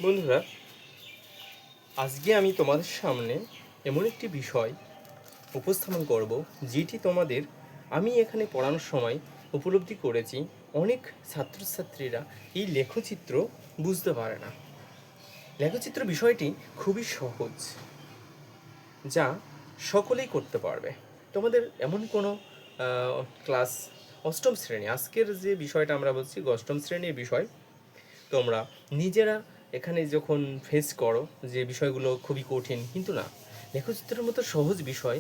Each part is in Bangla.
বন্ধুরা, আজকে আমি তোমাদের সামনে এমন একটি বিষয় উপস্থাপন করব যেটি তোমাদের আমি এখানে পড়ানোর সময় উপলব্ধি করেছি। অনেক ছাত্রছাত্রীরা এই লেখচিত্র বুঝতে পারে না। লেখচিত্র বিষয়টি খুবই সহজ, যা সকলেই করতে পারবে। তোমাদের এমন কোনো ক্লাস অষ্টম শ্রেণী, আজকের যে বিষয়টা আমরা বলছি অষ্টম শ্রেণীর বিষয়, তোমরা নিজেরা এখানে যখন ফেস করো যে বিষয়গুলো খুবই কঠিন, কিন্তু না, লেখচিত্রের মতো সহজ বিষয়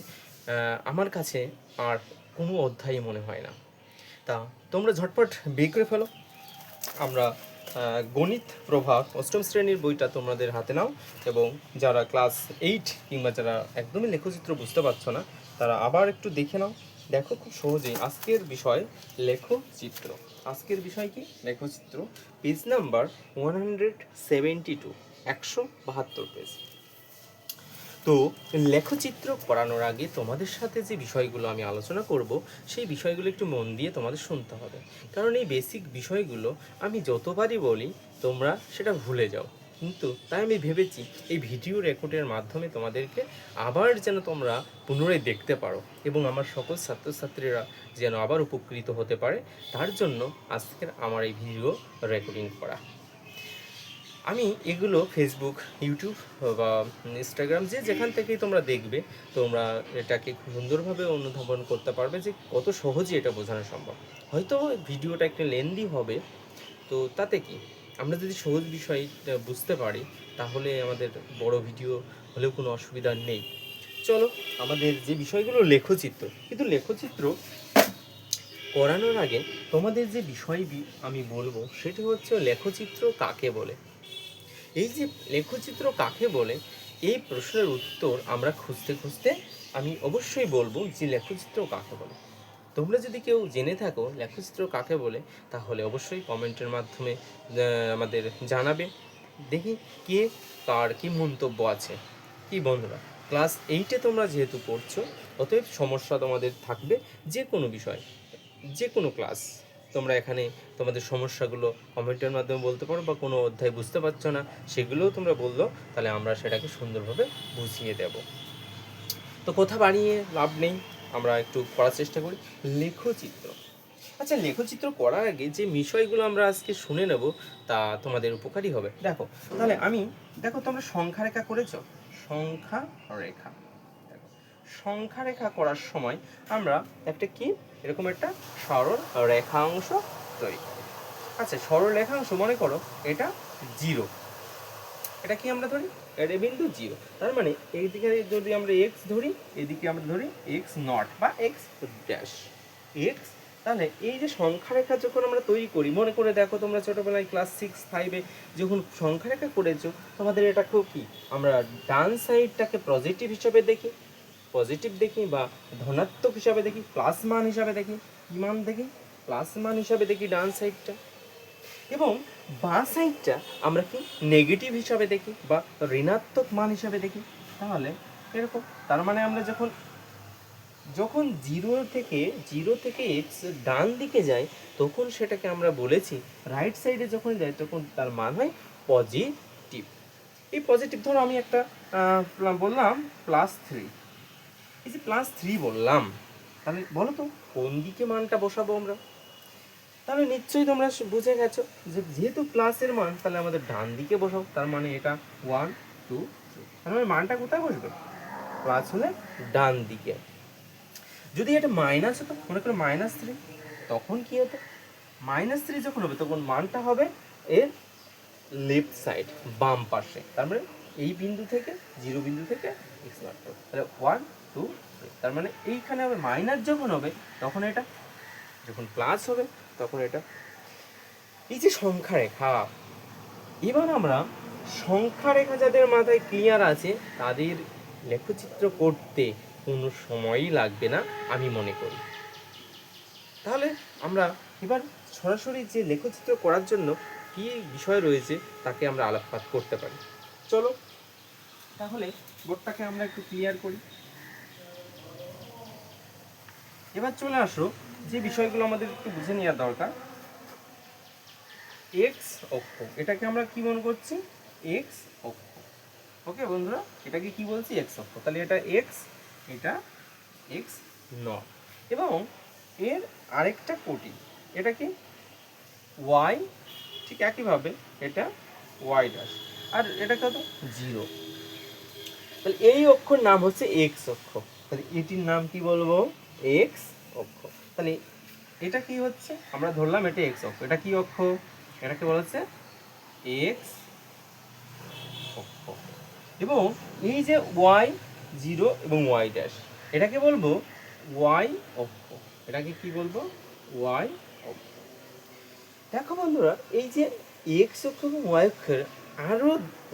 আমার কাছে আর কোনো অধ্যায়ই মনে হয় না। তা তোমরা ঝটপট বের করে ফেলো। আমরা গণিত প্রভা অষ্টম শ্রেণীর বইটা তোমাদের হাতে নাও, এবং যারা ক্লাস 8 কিংবা যারা একদমই লেখচিত্র বুঝতে পারছো না, তারা আবার একটু দেখে নাও। দেখো, খুব সহজেই আজকের বিষয় লেখচিত্র। আজকের বিষয় কি? লেখচিত্র। Page number 172, 172 page. তো লেখচিত্র করানোর আগে তোমাদের সাথে যে বিষয়গুলো আমি আলোচনা করব, সেই বিষয়গুলো একটু মন দিয়ে তোমাদের শুনতে হবে। কারণ এই বেসিক বিষয়গুলো আমি যতবারই বলি তোমরা সেটা ভুলে যাও। কিন্তু তাই আমি ভেবেছি এই ভিডিও রেকর্ডের মাধ্যমে তোমাদেরকে আবার যেন তোমরা পুনরায় দেখতে পারো, এবং আমার সকল ছাত্রছাত্রীরা যেন আবার উপকৃত হতে পারে, তার জন্য আজকের আমার এই ভিডিও রেকর্ডিং করা। আমি এগুলো ফেসবুক, ইউটিউব বা ইনস্টাগ্রাম, যেখান থেকেই তোমরা দেখবে, তোমরা এটাকে খুব সুন্দরভাবে অনুধাবন করতে পারবে যে কত সহজে এটা বোঝানো সম্ভব। হয়তো ভিডিওটা একটু লেন্দি হবে, তো তাতে কি, আমরা যদি সহজ বিষয় বুঝতে পারি, তাহলে আমাদের বড় ভিডিও হলেও কোনো অসুবিধা নেই। চলো, আমাদের যে বিষয়গুলো লেখচিত্র, কিন্তু লেখচিত্র করানোর আগে তোমাদের যে বিষয় আমি বলবো সেটা হচ্ছে লেখচিত্র কাকে বলে। এই যে লেখচিত্র কাকে বলে, এই প্রশ্নের উত্তর আমরা খুঁজতে খুঁজতে আমি অবশ্যই বলবো যে লেখচিত্র কাকে বলে। তোমরা যদি কেউ জেনে থাকো লেখচিত্র কাকে বলে, তাহলে অবশ্যই কমেন্টের মাধ্যমে আমাদের জানাবে। দেখি কে কার কি মন্তব্য আছে। কি বন্ধুরা, ক্লাস 8-এ তোমরা যেহেতু পড়ছো, অতএব সমস্যা তোমাদের থাকবে যে কোনো বিষয়, যে কোনো ক্লাস। তোমরা এখানে তোমাদের সমস্যাগুলো কমেন্টের মাধ্যমে বলতে পারো, বা কোনো অধ্যায় বুঝতে পারছো না সেগুলোও তোমরা বললো, তাহলে আমরা সেটাকে সুন্দরভাবে বুঝিয়ে দেব। তো কথা বাড়িয়ে লাভ নেই, আমরা একটু করার চেষ্টা করি। লেখচিত্র। আচ্ছা, লেখচিত্র করার আগে যে বিষয়গুলো আমরা আজকে শুনে নেব, তা তোমাদের উপকারী হবে। দেখো, তাহলে দেখো, তোমরা সংখ্যা রেখা করেছো? সংখ্যা রেখা। দেখো, সংখ্যা রেখা করার সময় আমরা একটা কি, এরকম একটা সরল রেখাংশ তৈরি করি। আচ্ছা, সরল রেখাংশ মনে করো এটা 0। এটা কি আমরা ধরি? এটা বিন্দু 0। তার মানে এইদিকে যদি আমরা এক্স ধরি, এদিকে আমরা ধরি এক্স নট বা এক্স ড্যাশ এক্স। তাহলে এই যে সংখ্যা রেখা যখন আমরা তৈরি করি, মনে করে দেখো তোমরা ছোটোবেলায় ক্লাস 6-5-এ যখন সংখ্যা রেখা করেছো, তোমাদের এটা খুব কি, আমরা ডান সাইডটাকে পজিটিভ হিসাবে দেখি, পজিটিভ দেখি, বা ধনাত্মক হিসাবে দেখি, প্লাস মান হিসাবে দেখি। কি মান দেখি? প্লাস মান হিসাবে দেখি ডান সাইডটা। এবং বাঁ সাইডটা আমরা কি নেগেটিভ হিসাবে দেখি, বা ঋণাত্মক মান হিসাবে দেখি। তাহলে এরকম, তার মানে আমরা যখন যখন জিরো থেকে এক্স ডান দিকে যায়, তখন সেটাকে আমরা বলেছি, রাইট সাইডে যখন যায় তখন তার মান হয় পজিটিভ। এই পজিটিভ, ধরো আমি একটা বললাম +3, এই যে +3 বললাম, তাহলে বলো তো কোন দিকে মানটা বসাবো আমরা? তাহলে নিশ্চয়ই তোমরা বুঝে গেছো যে যেহেতু প্লাসের মান, তাহলে আমাদের ডান দিকে বসাও। তার মানে এটা 1 2 3, তার মানে মানটা কোথায় বসবে? প্লাস হলে ডান দিকে। যদি এটা মাইনাস হতো, মনে করো -3, তখন কি হতো? -3 যখন হবে তখন মানটা হবে এর লেফট সাইড, বাম পাশে। তার মানে এই বিন্দু থেকে, 0 বিন্দু থেকে এক্স মার্ক করো, তাহলে 1 2 3। তার মানে এইখানে হবে মাইনাস যখন হবে তখন এটা, যখন প্লাস হবে তখন এটা। এই যে সংখ্যা রেখা, এবার আমরা সংখ্যা রেখা যাদের মাথায় ক্লিয়ার আছে, তাদের লেখচিত্র করতে কোনো সময়ই লাগবে না আমি মনে করি। তাহলে আমরা এবার সরাসরি যে লেখচিত্র করার জন্য কি বিষয় রয়েছে তাকে আমরা আলোকপাত করতে পারি। চলো তাহলে বোর্ডটাকে আমরা একটু ক্লিয়ার করি। এবার চলে আসো যে বিষয়গুলো আমাদের একটু বুঝে নেওয়ার দরকার। এক্স অক্ষ, এটাকে আমরা কি মনে করছি? এক্স অক্ষ। ওকে বন্ধুরা, এটাকে কি বলছি? এক্স অক্ষ। তাহলে এটা এক্স, এটা এক্স নট। এবং এর আরেকটা কোটি, এটা কি? ওয়াই। ঠিক একইভাবে এটা ওয়াই ড্যাশ, আর এটা কত? 0। তাহলে এই অক্ষর নাম হচ্ছে এক্স অক্ষ। তাহলে এটির নাম কি বলবো? এক্স অক্ষ। তাহলে এটা কি হচ্ছে? আমরা ধরলাম এটা এক্স অক্ষ। এটা কি অক্ষ? এটাকে বলা হচ্ছে এক্স অক্ষ। এবং এই যে ওয়াই 0 এবং ওয়াই ড্যাশ, এটাকে বলবো ওয়াই অক্ষ। এটাকে কি বলবো? ওয়াই অক্ষ। দেখো বন্ধুরা, এই যে এক্স অক্ষ এবং ওয়াই অক্ষের আরও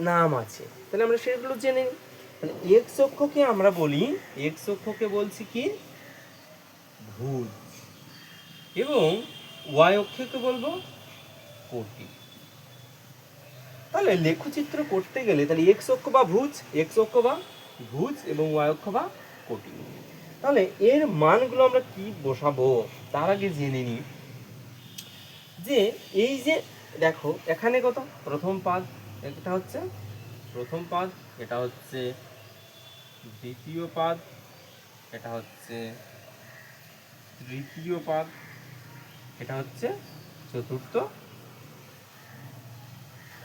নাম আছে, তাহলে আমরা সেগুলো জেনে নিই। তাহলে এক্স অক্ষকে আমরা বলি, এক্স অক্ষকে বলছি কি? ভুজ। এবং ওয়াই অক্ষকে বলবো কোটি। তাহলে লেখচিত্র করতে গেলে তাহলে এক্স অক্ষ বা ভুজ, এক্স অক্ষ বা ভুজ এবং ওয়াই অক্ষ বা কোটি। তাহলে এর মানগুলো আমরা কি বসাবো তার আগে জেনে নিই যে এই যে দেখো এখানে কত? প্রথম পাদ, এটা হচ্ছে প্রথম পাদ, এটা হচ্ছে দ্বিতীয় পাদ, এটা হচ্ছে তৃতীয় পাদ, এটা হচ্ছে চতুর্থ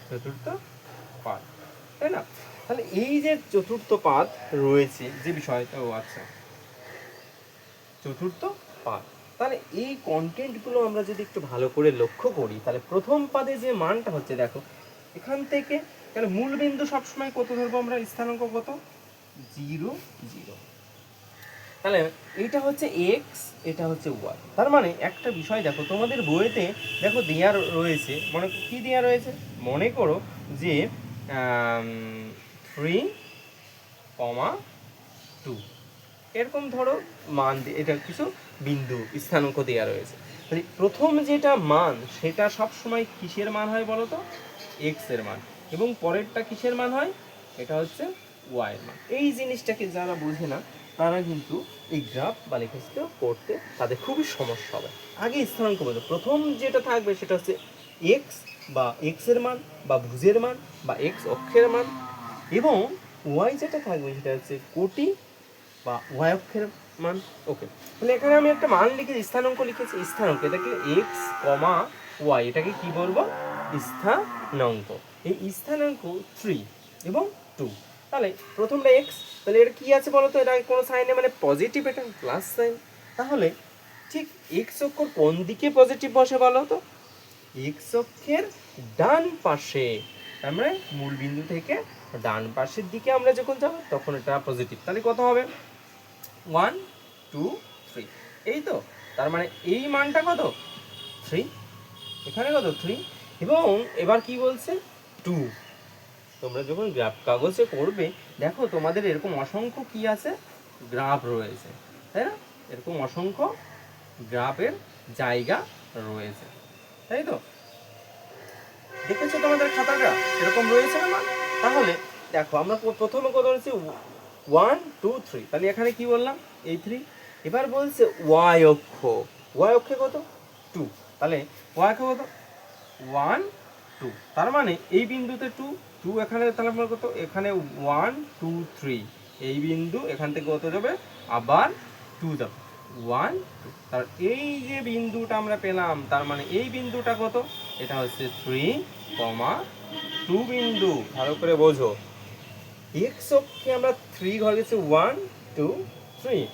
চতুর্থ পাদ, তাই না? তাহলে এই যে চতুর্থ পাদ রয়েছে যে বিষয়টা, ও আচ্ছা, চতুর্থ পাদ। তাহলে এই কন্টেন্টগুলো আমরা যদি একটু ভালো করে লক্ষ্য করি, তাহলে প্রথম পাদে যে মানটা হচ্ছে দেখো এখান থেকে, তাহলে মূল বিন্দু সবসময় কত ধরবো আমরা? স্থানাঙ্ক কত? 0 0। তাহলে এইটা হচ্ছে এক্স, এটা হচ্ছে ওয়াই। তার মানে একটা বিষয় দেখো, তোমাদের বইয়েতে দেখো দেওয়া রয়েছে, মনে কি দেওয়া রয়েছে? মনে করো যে 3,2 এরকম ধরো মান এটা কিছু বিন্দু স্থানাঙ্ক দেওয়া রয়েছে। তাহলে প্রথম যেটা মান সেটা সব সময় কিসের মান হয় বলো তো? এক্স এর মান। এবং পরেরটা কিসের মান হয়? এটা হচ্ছে ওয়াই এর মান। এই জিনিসটাকে যারা বোঝে না তারা কিন্তু এই গ্রাফ বা লেখাচিত্র করতে তাদের খুবই সমস্যা হবে। আগে স্থানাঙ্ক বলতে প্রথম যেটা থাকবে সেটা হচ্ছে এক্স বা এক্স এর মান বা ভুজের মান বা এক্স অক্ষের মান, এবং ওয়াই যেটা থাকবে সেটা হচ্ছে কোটি বা ওয়াই অক্ষের মান। ওকে, তাহলে এখানে আমি একটা মান লিখেছি, স্থানাঙ্ক লিখেছি। স্থানাঙ্ক এটাকে এক্স কমা ওয়াই, এটাকে কি বলবো? স্থানাঙ্ক। এই স্থানাঙ্ক 3 এবং 2। তাহলে প্রথমটা এক্স, তাহলে এটা কি আছে বলো তো? এটা কোনো সাইনে মানে পজিটিভ, এটা প্লাস সাইন। তাহলে ঠিক এক্স অক্ষর কোন দিকে পজিটিভ বসে বলো তো? এক্স অক্ষের ডান পাশে। তার মানে মূল বিন্দু থেকে ডান পাশের দিকে আমরা যখন যাব তখন এটা পজিটিভ। তাহলে কত হবে? 1 2 3, এই তো। তার মানে এই মানটা কত? 3। এখানে কত? 3। এবং এবার কি বলছে? 2। তোমরা যখন গ্রাফ কাগজে করবে দেখো তোমাদের এরকম অসংখ্য কি আছে? গ্রাফ রয়েছে, তাই না? এরকম অসংখ্য গ্রাফের জায়গা রয়েছে, তাই তো? দেখেছো তোমাদের খাতাটা এরকম রয়েছে না মান? তাহলে দেখো আমরা প্রথমে কত হচ্ছে? 1 2 3। তাহলে এখানে কি বললাম? এই 3। এবার বলছে ওয়াই অক্ষ, ওয়াই অক্ষে কত? 2। তাহলে ওয়াই অক্ষে কত? 1 2। তার মানে এই বিন্দুতে 2 2, এখানে তাহলে আমরা কত? এখানে 1 2 3, এই বিন্দু এখান থেকে কত যাবে? আবার 2 যাবে, 1 2। তার এই যে বিন্দুটা আমরা পেলাম, তার মানে এই বিন্দুটা কত? এটা হচ্ছে 3, 2 বিন্দু। ভালো করে বোঝো, এক্স অক্ষে আমরা 3 ঘর গেছে 1 2 3,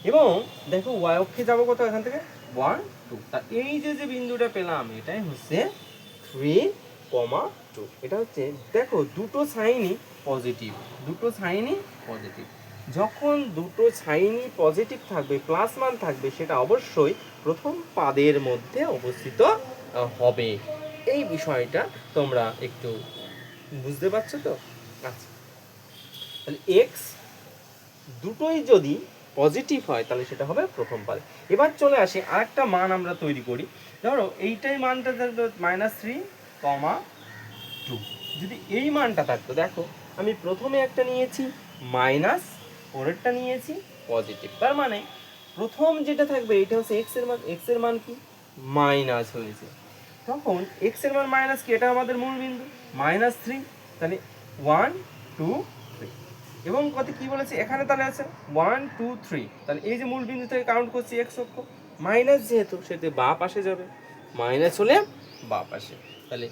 এবং দেখো ওয়াই অক্ষে যাবো কত? এখান থেকে 1 2। তা এই যে যে বিন্দুটা পেলাম এটাই হচ্ছে 3, 2। এটা হচ্ছে দেখো দুটো সাইনই পজিটিভ, দুটো সাইনই পজিটিভ। যখন দুটো সাইনই পজিটিভ থাকবে, প্লাস মান থাকবে, সেটা অবশ্যই প্রথম পাদের মধ্যে অবস্থিত হবে। এই বিষয়টা তোমরা একটু বুঝতে পারছো তো? আচ্ছা, তাহলে এক্স দুটোই যদি পজিটিভ হয় তাহলে সেটা হবে প্রথম পাদে। এবার চলে আসি আরেকটা মান আমরা তৈরি করি। ধরো এইটাই মানটা থাকতো -3,2। যদি এই মানটা থাকতো, দেখো আমি প্রথমে একটা নিয়েছি মাইনাস, পরেরটা নিয়েছি পজিটিভ। তার মানে প্রথম যেটা থাকবে এটা হচ্ছে এক্স এর মান। এক্স এর মান কি? মাইনাস হয়েছে। তখন এক্স এর মান মাইনাস কি? এটা আমাদের মূল বিন্দু -3। তাহলে 1 2 3 এবং কত কি বলেছে এখানে তাহলে আছে 1 2 3 তাহলে এই যে মূল বিন্দু থেকে কাউন্ট করছি x অক্ষ মাইনাস যেহেতু সেটা বাঁ পাশে যাবে মাইনাস হলে বাঁ পাশে তাহলে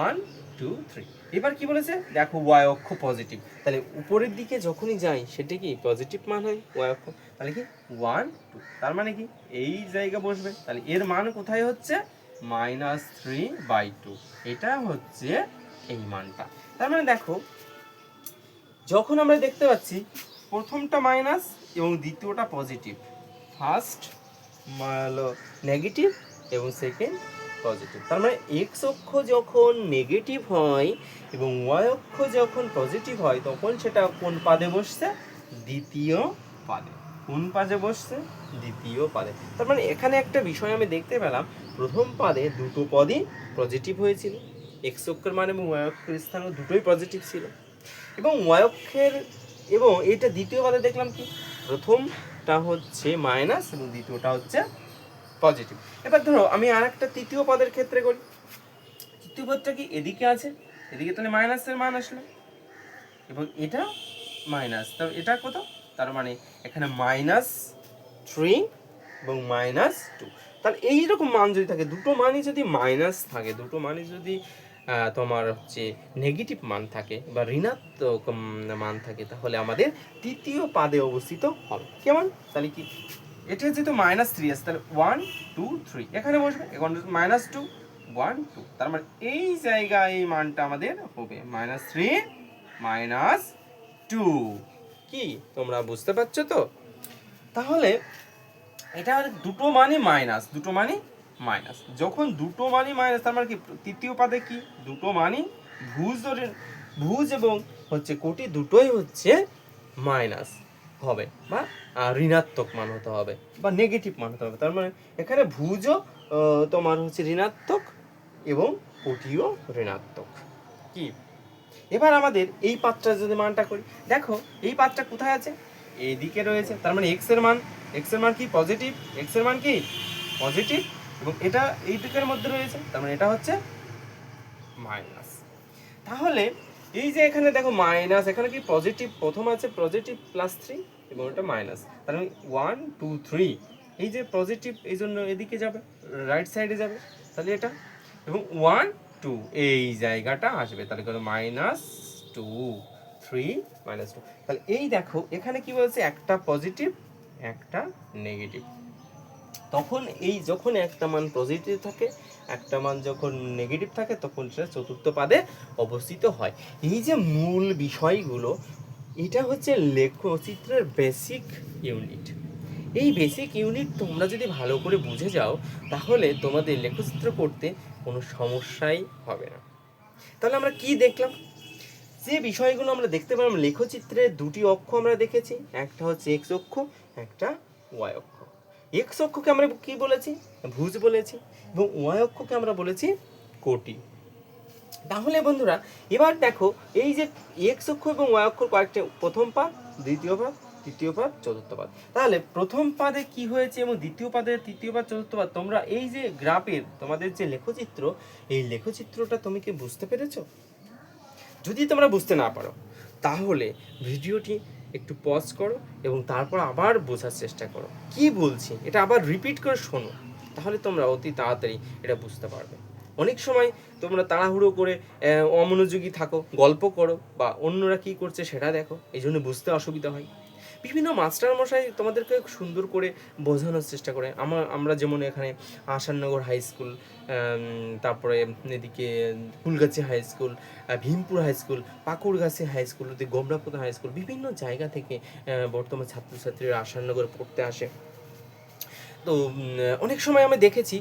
1 2 3 এবার কি বলেছে দেখো y অক্ষ পজিটিভ তাহলে উপরের দিকে যখনই যাই সেটা কি পজিটিভ মান হয় y অক্ষ তাহলে কি 1 2 তার মানে কি এই জায়গা বসবে তাহলে এর মান কোথায় হচ্ছে -3/2 এটা হচ্ছে এই মানটা তার মানে দেখো যখন আমরা দেখতে পাচ্ছি প্রথমটা মাইনাস এবং দ্বিতীয়টা পজিটিভ ফার্স্ট নেগেটিভ এবং সেকেন্ড পজিটিভ তার মানে এক্স অক্ষ যখন নেগেটিভ হয় এবং ওয়াই অক্ষ যখন পজিটিভ হয় তখন সেটা কোন পাদে বসছে দ্বিতীয় পাদে কোন পাদে বসছে দ্বিতীয় পাদে তার মানে এখানে একটা বিষয় আমি দেখতে পেলাম প্রথম পাদে দুটো পদই পজিটিভ হয়েছিল এক্স অক্ষের মান এবং ওয়াই অক্ষের স্থানও দুটোই পজিটিভ ছিল এবং ওয়াই অক্ষের এবং এটা দ্বিতীয় পাদে দেখলাম কি প্রথমটা হচ্ছে মাইনাস এবং দ্বিতীয়টা হচ্ছে পজিটিভ এবার ধরো আমি আর একটা তৃতীয় পদের ক্ষেত্রে করি তৃতীয় পদটা কি এদিকে আছে এদিকে তাহলে মাইনাসের মান আসলো এবং এটা মাইনাস তার এটা কত তার মানে এখানে -3 এবং -2 তাহলে এইরকম মান যদি থাকে দুটো মানই যদি মাইনাস থাকে দুটো মানই যদি তোমার হচ্ছে নেগেটিভ মান থাকে বা ঋণাত্মক মান থাকে তাহলে আমাদের তৃতীয় পাদে অবস্থিত হবে কেমন তাহলে কি এটা যেহেতু -3 আছে তাহলে 1 2 3 এখানে বসবে এখন -2 1 2 তার মানে এই জায়গায় এই মানটা আমাদের হবে -3 -2 কি তোমরা বুঝতে পারছো তো তাহলে এটা দুটো মানই মাইনাস যখন দুটো মানই মাইনাস তার মানে কি তৃতীয় পাদে কি দুটো মানই ভুজ এবং হচ্ছে কোটি দুটোই হচ্ছে মাইনাস হবে বা ঋণাত্মক মান হতে হবে বা নেগেটিভ মান হতে হবে তার মানে এখানে ভুজও তোমার হচ্ছে ঋণাত্মক এবং কোটিও ঋণাত্মক কি এবার আমাদের এই পাতটা যদি মানটা করি দেখো এই পাতটা কোথায় আছে এইদিকে রয়েছে তার মানে এক্স এর মান কি পজিটিভ এক্স এর মান কি পজিটিভ এবং এটা এই দিকের মধ্যে রয়েছে তার মানে এটা হচ্ছে মাইনাস তাহলে এই যে এখানে দেখো মাইনাস এখানে কি পজিটিভ প্রথম আছে পজিটিভ +3 এবং এটা মাইনাস তার মানে 1 2 3 এই যে পজিটিভ এই জন্য এদিকে যাবে রাইট সাইডে যাবে তাহলে এটা এবং 1 2 এই জায়গাটা আসবে তাহলে কত -2 3 -2 তাহলে এই দেখো এখানে কি বলছে একটা পজিটিভ একটা নেগেটিভ তখন এই যখন একটা মান পজিটিভ থাকে একটা মান যখন নেগেটিভ থাকে তখন সেটা চতুর্থ পাদে অবস্থিত হয় এই যে মূল বিষয়গুলো এটা হচ্ছে লেখচিত্রের বেসিক ইউনিট এই বেসিক ইউনিট তোমরা যদি ভালো করে বুঝে যাও তাহলে তোমাদের লেখচিত্র করতে কোনো সমস্যাই হবে না তাহলে আমরা কি দেখলাম যে বিষয়গুলো আমরা দেখতে পেলাম লেখচিত্রে দুটি অক্ষ আমরা দেখেছি একটা হচ্ছে এক্স অক্ষ একটা ওয়াই অক্ষ এক্স অক্ষকে আমরা কি বলেছি ভুজ বলেছি এবং ওয়াই অক্ষকে আমরা বলেছি কোটি তাহলে বন্ধুরা এবার দেখো এই যে এক্স অক্ষ এবং ওয়াই অক্ষর কয়েকটা প্রথম পাদ দ্বিতীয় পাদ তৃতীয় পাদ চতুর্থ পাদ তাহলে প্রথম পাদে কি হয়েছে এবং দ্বিতীয় পাদে তৃতীয় পাদ চতুর্থ পাদ তোমরা এই যে গ্রাফের তোমাদের যে লেখচিত্র এই লেখচিত্রটা তুমি কি বুঝতে পেরেছো যদি তোমরা বুঝতে না পারো তাহলে ভিডিওটি একটু পজ করো এবং তারপর আবার বোঝার চেষ্টা করো কি বলছি এটা আবার রিপিট করে শোনো তাহলে তোমরা অতি তাড়াতাড়ি এটা বুঝতে পারবে অনেক সময় তোমরা তাড়াহুড়ো করে অমনোযোগী থাকো গল্প করো বা অন্যরা কি করছে সেটা দেখো এই জন্য বুঝতে অসুবিধা হয় বিভিন্ন মাস্টারমশাই তোমাদেরকে সুন্দর করে বোঝানোর চেষ্টা করে আমরা যেমন এখানে আসাননগর হাই স্কুল তারপরে এদিকে Phulgachhi high school Bhimpur high school Pakurgachhi high school Gomrapur high school বিভিন্ন জায়গা থেকে বর্তমান ছাত্রছাত্রীরা আসাননগরে পড়তে আসে তো অনেক সময় আমি দেখেছি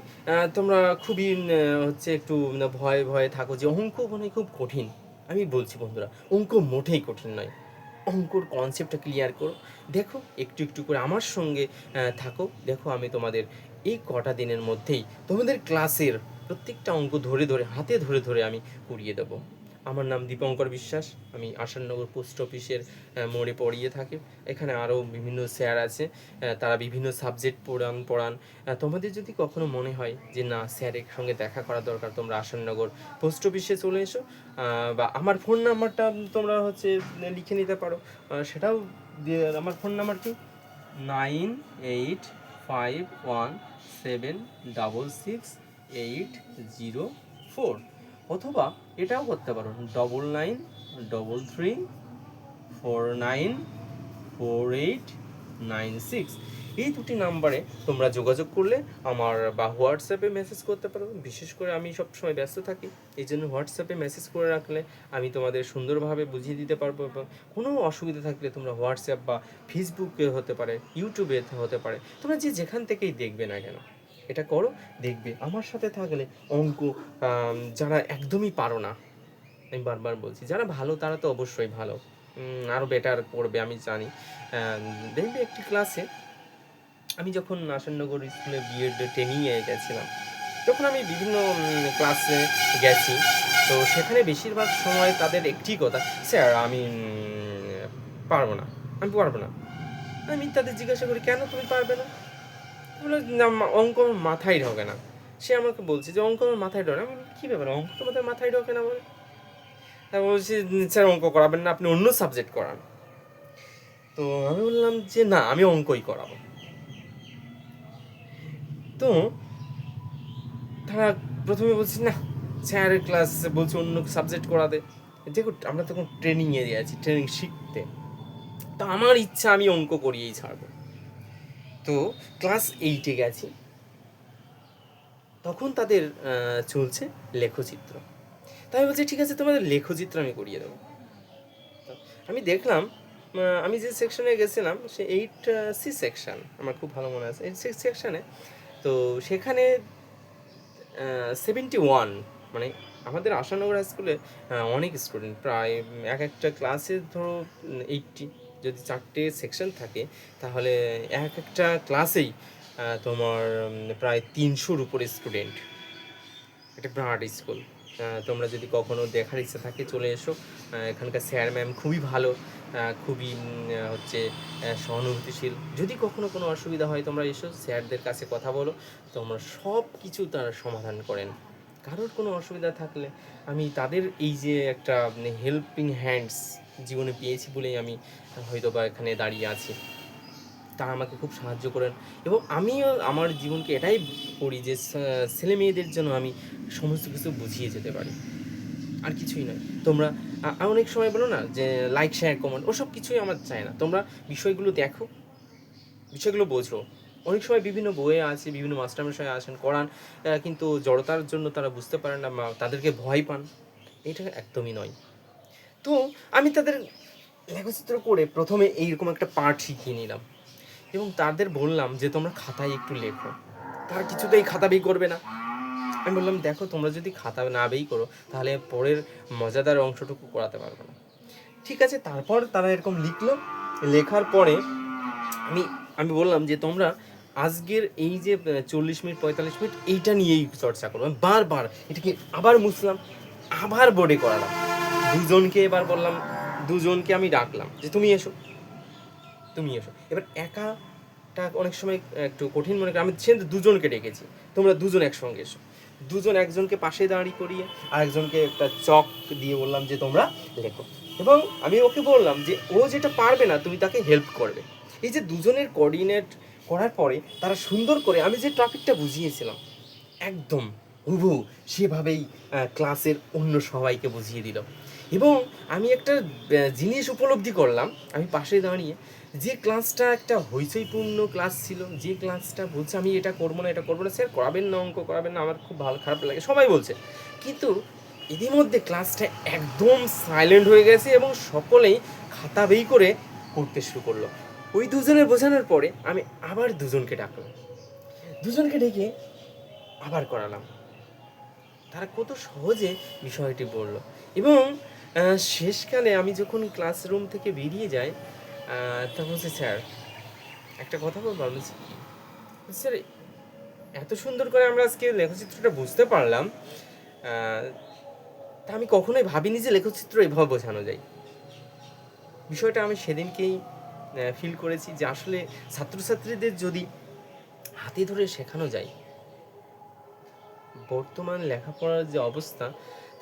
তোমরা খুবই হচ্ছে একটু ভয়ে থাকো যে অঙ্ক মনে খুব কঠিন আমি বলছি বন্ধুরা অঙ্ক মোটেই কঠিন নয় অঙ্কর কনসেপ্টটা ক্লিয়ার করো দেখো একটু একটু করে আমার সঙ্গে থাকো দেখো আমি তোমাদের এই কটা দিনের মধ্যেই তোমাদের ক্লাসের প্রত্যেকটা অঙ্ক ধরে ধরে হাতে ধরে ধরে আমি করিয়ে দেবো আমার নাম দীপঙ্কর বিশ্বাস, আমি আসাননগর পোস্ট অফিসের মোড়ে পড়িয়ে থাকি। এখানে আরও বিভিন্ন স্যার আছে, তারা বিভিন্ন সাবজেক্ট পড়ান। তোমাদের যদি কখনো মনে হয় যে না স্যারের সঙ্গে দেখা করা দরকার, তোমরা আসাননগর পোস্ট অফিসে চলে এসো, বা আমার ফোন নাম্বারটা তোমরা লিখে নিতে পারো, সেটাও আমার ফোন নাম্বার কি 9851766804, অথবা এটাও করতে পারো 9933494896। এই দুটি নাম্বারে তোমরা যোগাযোগ করলে আমার বা হোয়াটসঅ্যাপে মেসেজ করতে পারো। বিশেষ করে আমি সবসময় ব্যস্ত থাকি, এই জন্য হোয়াটসঅ্যাপে মেসেজ করে রাখলে আমি তোমাদের সুন্দরভাবে বুঝিয়ে দিতে পারবো। এবং কোনো অসুবিধা থাকলে তোমরা হোয়াটসঅ্যাপ বা ফেসবুকে হতে পারে, ইউটিউবে হতে পারে, তোমরা যেখান থেকেই দেখবে না কেন এটা করো, দেখবে আমার সাথে থাকলে অঙ্ক যারা একদমই পারো না, আমি বারবার বলছি, যারা ভালো তারা তো অবশ্যই ভালো, আরও বেটার করবে আমি জানি। দেখবে একটি ক্লাসে আমি যখন আসাননগর স্কুলে বিএড ট্রেনিংয়ে গেছিলাম, তখন আমি বিভিন্ন ক্লাসে গেছি, তো সেখানে বেশিরভাগ সময় তাদের একটি কথা, স্যার আমি পারবো না, আমি তাদের জিজ্ঞাসা করি কেন তুমি পারবে না, বলে না অঙ্ক আমার মাথায় ঢোকে না। সে আমাকে বলছে যে অঙ্ক আমার মাথায় ঢোকে না। আমি কী ব্যাপার, অঙ্ক তোমাদের মাথায় ঢোকে না বলে? তারপর বলছি স্যার অঙ্ক করাবেন না, আপনি অন্য সাবজেক্ট করান। তো আমি বললাম যে না আমি অঙ্কই করাবো। তো তারা প্রথমে বলছি না স্যারের ক্লাস বলছে অন্য সাবজেক্ট করাতে, দেখো আমরা তখন ট্রেনিংয়ে গেছি, ট্রেনিং শিখতে, তো আমার ইচ্ছা আমি অঙ্ক করিয়েই ছাড়বো। তো ক্লাস 8-এ গেছি, তখন তাদের চলছে লেখচিত্র। তাই বলছি ঠিক আছে তোমাদের লেখচিত্র আমি করিয়ে দেবো। আমি দেখলাম আমি যে সেকশনে গেছিলাম সে 8C সেকশন, আমার খুব ভালো মনে আছে 8C সেকশানে। তো সেখানে 71, মানে আমাদের আশানগর হাই স্কুলে অনেক স্টুডেন্ট, প্রায় এক একটা ক্লাসে ধরো 80, যদি 4টে সেকশন থাকে তাহলে এক একটা ক্লাসেই তোমার প্রায় 300-র উপরে স্টুডেন্ট। একটা ব্রাড স্কুল, তোমরা যদি কখনো দেখার ইচ্ছা থাকে চলে এসো। এখানকার স্যার ম্যাম খুবই ভালো, খুবই সহানুভূতিশীল। যদি কখনো কোনো অসুবিধা হয় তোমরা এসো, স্যারদের কাছে কথা বলো, তোমরা সব কিছু তারা সমাধান করেন। কারোর কোনো অসুবিধা থাকলে আমি তাদের এই যে একটা হেল্পিং হ্যান্ডস জীবনে পেয়েছি বলেই আমি হয়তো বা এখানে দাঁড়িয়ে আছি। তারা আমাকে খুব সাহায্য করেন, এবং আমিও আমার জীবনকে এটাই করি যে ছেলে মেয়েদের জন্য আমি সমস্ত কিছু বুঝিয়ে যেতে পারি, আর কিছুই নয়। তোমরা অনেক সময় বলো না যে লাইক শেয়ার কমেন্ট, ওসব কিছুই আমার চাই না। তোমরা বিষয়গুলো দেখো, বিষয়গুলো বোঝো। অনেক সময় বিভিন্ন বইয়ে আছে, বিভিন্ন মাস্টারমশাই আসেন করান, কিন্তু জড়তার জন্য তারা বুঝতে পারেন না, তাদেরকে ভয় পান, এটা একদমই নয়। তো আমি তাদের লেখচিত্র করে প্রথমে এইরকম একটা পার্ট শিখিয়ে নিলাম, এবং তাদের বললাম যে তোমরা খাতায় একটু লেখো। তারা কিছুতেই খাতা বেই করবে না। আমি বললাম দেখো তোমরা যদি খাতা না বেই করো তাহলে পরের মজাদার অংশটুকু করাতে পারবো না। ঠিক আছে, তারপর তারা এরকম লিখলো। লেখার পরে আমি আমি বললাম যে তোমরা আজকের এই যে 40 মিনিট 45 মিনিট এইটা নিয়েই চর্চা করো। আমি বারবার এটাকে আবার মুছলাম, আবার বোর্ডে করালাম। দুজনকে এবার বললাম, দুজনকে আমি ডাকলাম যে তুমি এসো। এবার একাটা অনেক সময় একটু কঠিন মনে করি, আমি সেখানে দুজনকে ডেকেছি, তোমরা দুজন একসঙ্গে এসো। একজনকে পাশে দাঁড়িয়ে করিয়ে আরেকজনকে একটা চক দিয়ে বললাম যে তোমরা লেখো, এবং আমি ওকে বললাম যে ও যেটা পারবে না তুমি তাকে হেল্প করবে। এই যে দুজনের কোঅর্ডিনেট করার পরে তারা সুন্দর করে আমি যে টপিকটা বুঝিয়েছিলাম একদম হুবহু সেভাবেই ক্লাসের অন্য সবাইকে বুঝিয়ে দিল। এবং আমি একটা জিনিস উপলব্ধি করলাম, আমি পাশে দাঁড়িয়ে, যে ক্লাসটা একটা হইচইপূর্ণ ক্লাস ছিল, যে ক্লাসটা বলছে আমি এটা করবো না স্যার করাবেন না, অঙ্ক করাবেন না, আমার খুব ভালো খারাপ লাগে সবাই বলছে, কিন্তু ইতিমধ্যে ক্লাসটা একদম সাইলেন্ট হয়ে গেছে এবং সকলেই খাতা বেই করে পড়তে শুরু করলো। ওই দুজনের বোঝানোর পরে আমি আবার দুজনকে ডাকলাম, দুজনকে ডেকে আবার করালাম। তারা কত সহজে বিষয়টি বলল। এবং শেষকালে আমি যখন ক্লাসরুম থেকে বেরিয়ে যাই, তখন বলছে স্যার একটা কথা বলবো। বলছি স্যার এত সুন্দর করে আমরা আজকে লেখচিত্রটা বুঝতে পারলাম, তা আমি কখনোই ভাবিনি যে লেখচিত্র এভাবে বোঝানো যায়। বিষয়টা আমি সেদিনকেই ফিল করেছি যে আসলে ছাত্রছাত্রীদের যদি হাতে ধরে শেখানো যায়, বর্তমান লেখাপড়ার যে অবস্থা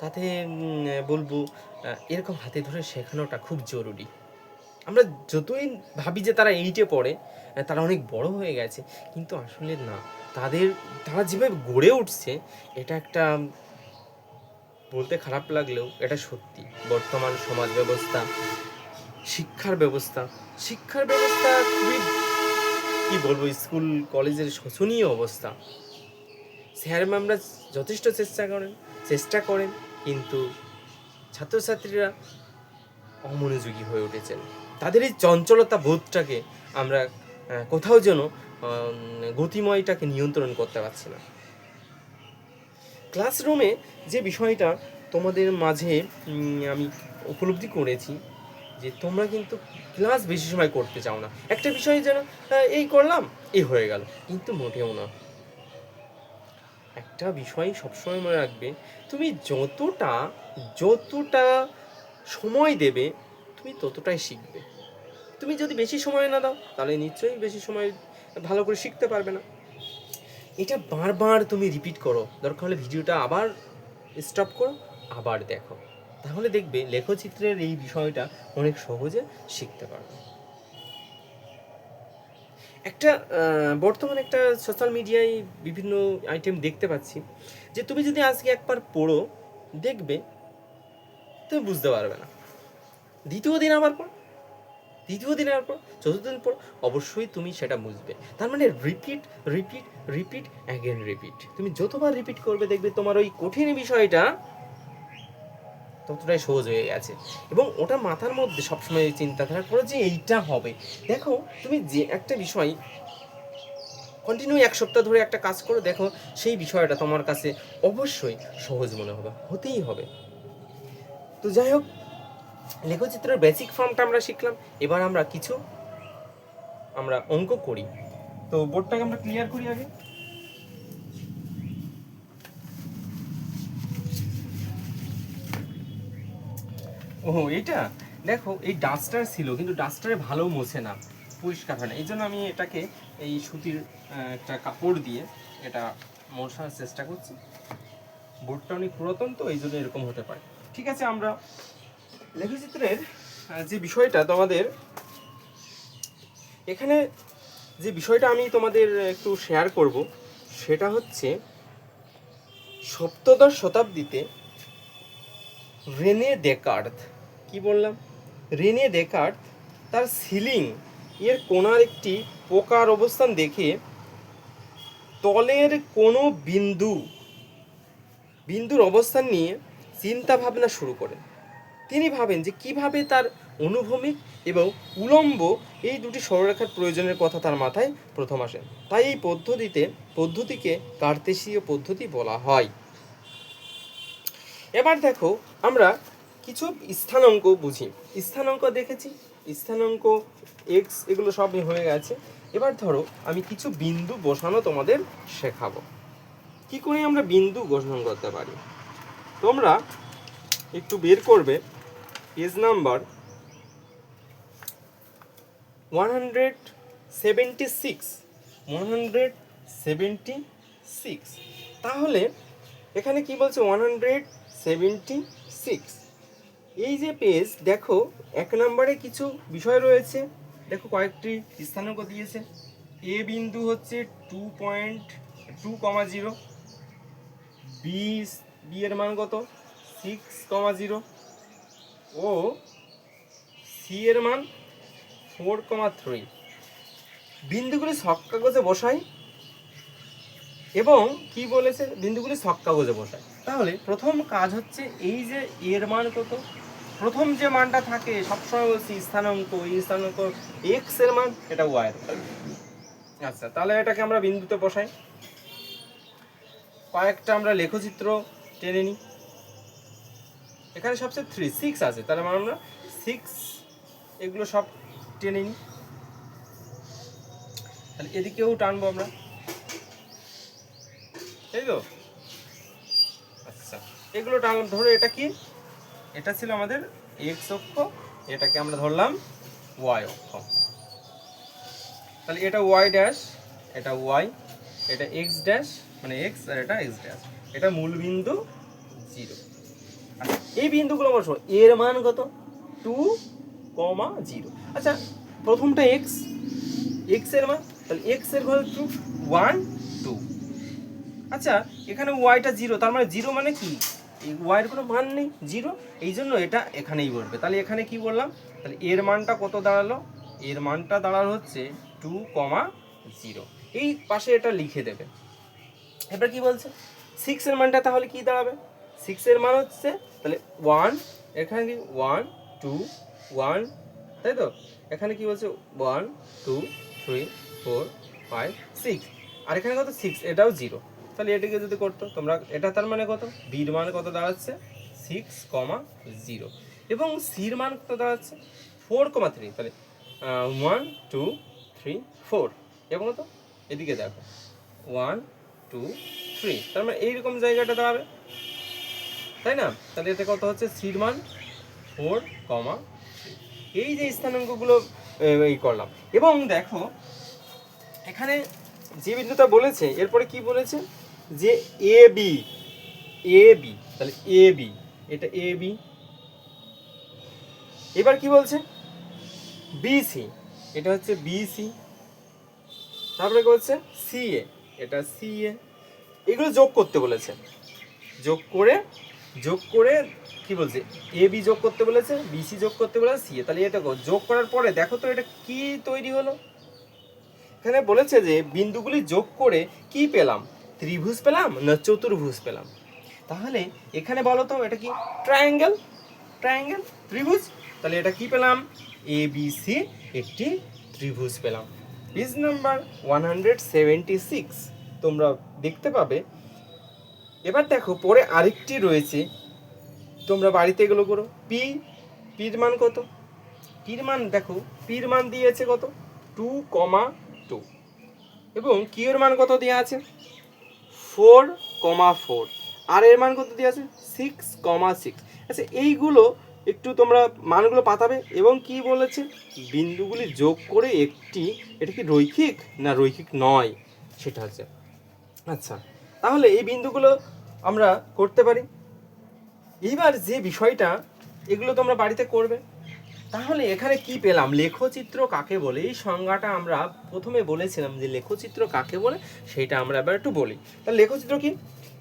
তাতে বলবো এরকম হাতে ধরে শেখানোটা খুব জরুরি। আমরা যতই ভাবি যে তারা এইটে পড়ে, তারা অনেক বড় হয়ে গেছে, কিন্তু আসলে না, তারা যেভাবে গড়ে উঠছে এটা একটা, বলতে খারাপ লাগলেও এটা সত্যি। বর্তমান সমাজ ব্যবস্থা, শিক্ষার ব্যবস্থা খুবই, কি বলবো, স্কুল কলেজের শোচনীয় অবস্থা। স্যার ম্যামরা যথেষ্ট চেষ্টা করেন কিন্তু ছাত্রছাত্রীরা অমনোযোগী হয়ে উঠেছেন। তাদের এই চঞ্চলতা বোধটাকে আমরা কোথাও যেন গতিময়টাকে নিয়ন্ত্রণ করতে পারছি না। ক্লাসরুমে যে বিষয়টা তোমাদের মাঝে আমি উপলব্ধি করেছি যে তোমরা কিন্তু ক্লাস বেশি সময় করতে চাও না। একটা বিষয় যেন এই করলাম, এই হয়ে গেল, কিন্তু মোটেও না। একটা বিষয় সবসময় মনে রাখবে, তুমি যতটা সময় দেবে তুমি ততটাই শিখবে। তুমি যদি বেশি সময় না দাও তাহলে নিশ্চয়ই বেশি সময় ভালো করে শিখতে পারবে না। এটা বারবার তুমি রিপিট করো, দরকার হলে ভিডিওটা আবার স্টপ করো, আবার দেখো, তাহলে দেখবে লেখচিত্রের এই বিষয়টা অনেক সহজে শিখতে পারবে। একটা বর্তমানে একটা সোশ্যাল মিডিয়ায় বিভিন্ন আইটেম দেখতে পাচ্ছি যে তুমি যদি আজকে একবার পড়ো, দেখবে তুমি বুঝতে পারবে না, দ্বিতীয় দিন আবার পর, চতুর্থ দিন পর অবশ্যই তুমি সেটা বুঝবে। তার মানে repeat repeat repeat again repeat. তুমি যতবার রিপিট করবে দেখবে তোমার ওই কঠিন বিষয়টা ততটাই সহজ হয়ে গেছে, এবং ওটা মাথার মধ্যে সবসময় চিন্তাধারা করো যে এইটা হবে। দেখো, তুমি যে একটা বিষয় কন্টিনিউ 1 সপ্তাহ ধরে একটা কাজ করো, দেখো সেই বিষয়টা তোমার কাছে অবশ্যই সহজ মনে হবে, হতেই হবে। তো যাই হোক, লেখচিত্রের বেসিক ফর্মটা আমরা শিখলাম, এবার আমরা অঙ্ক করি। তো বোর্ডটাকে আমরা ক্লিয়ার করি আগে। ওহো, এটা দেখো, এই ডাস্টার ছিল কিন্তু ডাস্টারে ভালো মোছে না, পরিষ্কার হয় না, এই জন্য আমি এটাকে এই সুতির একটা কাপড় দিয়ে এটা মোছার চেষ্টা করছি। বোর্ডটা অনেক পুরাতন তো এই জন্য এরকম হতে পারে। ঠিক আছে, আমরা লেখচিত্রের যে বিষয়টা তোমাদের এখানে, যে বিষয়টা আমি তোমাদের একটু শেয়ার করব, সেটা হচ্ছে সপ্তদশ শতাব্দীতে রেনে ডেকার্ত, কি বললাম, রেনে ডেকার্ত তার সিলিং এর কোণার একটি পোকার অবস্থান দেখে তলের কোনো বিন্দুর অবস্থান নিয়ে চিন্তা ভাবনা শুরু করেন। তিনি ভাবেন যে কিভাবে তার অনুভূমিক এবং উলম্ব এই দুটি সরলরেখার প্রয়োজনের কথা তার মাথায় প্রথম আসে। তাই এই পদ্ধতিকে কার্তেশীয় পদ্ধতি বলা হয়। এবার দেখো, আমরা কিছু স্থানাঙ্ক বুঝি। স্থানাঙ্ক দেখেছি, স্থানাঙ্ক এক্স এগুলো সবই হয়ে গেছে। এবার ধরো আমি কিছু বিন্দু বসানো তোমাদের শেখাবো, কি করে আমরা বিন্দু গঠন করতে পারি। তোমরা একটু বের করবে পেজ নাম্বার 176। তাহলে এখানে কি বলছে 176, এই যে পেজ, দেখো 1 নম্বরে কিছু বিষয় রয়েছে। দেখো কয়েকটি স্থানাঙ্ক দিয়েছে। এ বিন্দু হচ্ছে 2.2,0, বি এর মান কত 6,0 ও সি এর মান 4,3। বিন্দুগুলি ছক কাগজে বসাই, এবং কি বলেছে, বিন্দুগুলি ছক কাগজে বসাই। তাহলে প্রথম কাজ হচ্ছে এই যে এর মান কত, প্রথম যে মানটা থাকে সবসময় বলছি স্থানাঙ্ক, এই স্থানাঙ্ক এক্স এর মান, এটা ওয়াই এর। আচ্ছা, তাহলে এটাকে আমরা বিন্দুতে বসাই। কয়েকটা আমরা লেখচিত্র টেনে নিই। এখানে সবচেয়ে 6 আছে, তাহলে আমরা 6 এগুলো সব টেনে নিই। তাহলে এদিকেও টানবো আমরা, তাই তো? আচ্ছা, এগুলো ধরো এটা কি, এটা ছিল আমাদের এক্স অক্ষ, এটাকে আমরা ধরলাম ওয়াই অক্ষ। তাহলে এটা ওয়াই ড্যাশ, এটা ওয়াই, এটা এক্স ড্যাশ মানে এক্স, আর এটা এক্স ড্যাশ, এটা মূল বিন্দু 0। আচ্ছা এই বিন্দুগুলো বসো, এর মান কত 2,0। আচ্ছা প্রথমটা এক্স, এক্স এর মান, তাহলে এক্স এর ভ্যালু 2 1 2। আচ্ছা এখানে ওয়াইটা 0, তার মানে 0 মানে কি, এই ওয়াইয়ের কোনো মান নেই 0, এই জন্য এটা এখানেই বসবে। তাহলে এখানে কি বললাম, তাহলে এর মানটা কত দাঁড়ালো, এর মানটা দাঁড়ালো হচ্ছে 2,0। এই পাশে এটা লিখে দেবে। এবার কি বলছে 6 এর মানটা তাহলে কি দাঁড়াবে, 6 এর মান হচ্ছে তাহলে 1, এখানে কি 1 2 1, তাই তো, এখানে কি বলছে 1 2 3 4 5 6, আর এখানে কত 6, এটাও 0। তাহলে এটাকে যদি করতো তোমরা, এটা তার মানে কত, বির মান কত দাঁড়াচ্ছে 6,0, এবং সির মান কত দাঁড়াচ্ছে 4,3। তাহলে 1 2 3 4, এবং কত এদিকে দেখো 1 2 3, তার মানে এইরকম জায়গাটা দাঁড়াবে, তাই না। তাহলে এটা কত হচ্ছে সির মান 4,3। এই যে স্থানাঙ্কগুলো এই করলাম, এবং দেখো এখানে যে বিন্দুটা বলেছে এরপরে কি বলেছে যে এ বি, এ বি, তাহলে এ বি, এটা এ বি। এবার কি বলছে বিসি, এটা হচ্ছে বিসি। তারপরে কি বলছে সিএ, এটা সিএ। এগুলো যোগ করতে বলেছে, যোগ করে কি বলছে এ বি যোগ করতে বলেছে, বিসি যোগ করতে বলেছে, সিএ। তাহলে এটা যোগ করার পরে দেখো তো এটা কি তৈরি হলো। এখানে বলেছে যে বিন্দুগুলি যোগ করে কি পেলাম, ত্রিভুজ পেলাম না চতুর্ভুজ পেলাম। তাহলে এখানে বলো তো এটা কি ট্রায়াঙ্গেল, ট্রায়াঙ্গেল ত্রিভুজ। তাহলে এটা কি পেলাম, এ বি সি একটি ত্রিভুজ পেলাম। পেজ নাম্বার 176 তোমরা দেখতে পাবে। এবার দেখো পরে আরেকটি রয়েছে, তোমরা বাড়িতে এগুলো করো। পির মান কত, পির মান দেখো, পির মান দিয়েছে কত 2,2, এবং কিউর মান কত দেওয়া আছে 4,4, আর এর মান কত দেওয়া আছে 6,6। আচ্ছা এইগুলো একটু তোমরা মানগুলো পাতাবে, এবং কি বলেছে বিন্দুগুলি যোগ করে একটি, এটা কি রৈখিক না রৈখিক নয় সেটা হচ্ছে। আচ্ছা তাহলে এই বিন্দুগুলো আমরা করতে পারি। এইবার যে বিষয়টা, এগুলো তোমরা বাড়িতে করবে। তাহলে এখানে কি পেলাম, লেখচিত্র কাকে বলে, এই সংজ্ঞাটা আমরা প্রথমে বলেছিলাম যে লেখচিত্র কাকে বলে, সেটা আমরা এবার একটু বলি। তাহলে লেখচিত্র কি,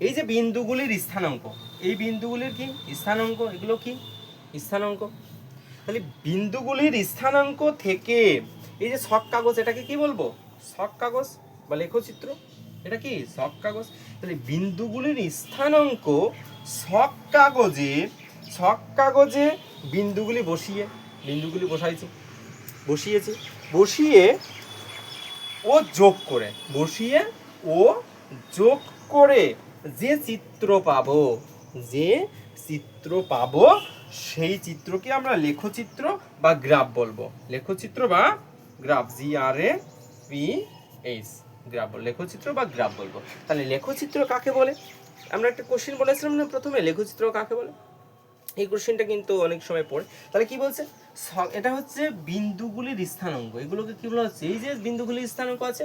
এই যে বিন্দুগুলির স্থানাঙ্ক, এই বিন্দুগুলির কি স্থানাঙ্ক, এগুলো কি স্থানাঙ্ক। তাহলে বিন্দুগুলির স্থানাঙ্ক থেকে এই যে ছক কাগজ, এটাকে কি বলবো ছক কাগজ বা লেখচিত্র, এটা কি ছক কাগজ। তাহলে বিন্দুগুলির স্থানাঙ্ক ছক কাগজে, ছক কাগজে বিন্দুগুলি বসাইছি, বসিয়ে ও যোগ করে, যে চিত্র পাবো সেই চিত্রকে আমরা লেখচিত্র বা গ্রাফ বলবো, লেখচিত্র বা গ্রাফ, GRAPH, গ্রাফ, লেখচিত্র বা গ্রাফ বলবো। তাহলে লেখচিত্র কাকে বলে, আমরা একটা কোশ্চেন বলেছিলাম না প্রথমে, লেখচিত্র কাকে বলে, এই কোশ্চেনটা কিন্তু অনেক সময় পড়ে। তাহলে কি বলছে, এটা হচ্ছে বিন্দুগুলির স্থানাঙ্ক, এগুলোকে কি বলা হচ্ছে, এই যে বিন্দুগুলির স্থানাঙ্ক আছে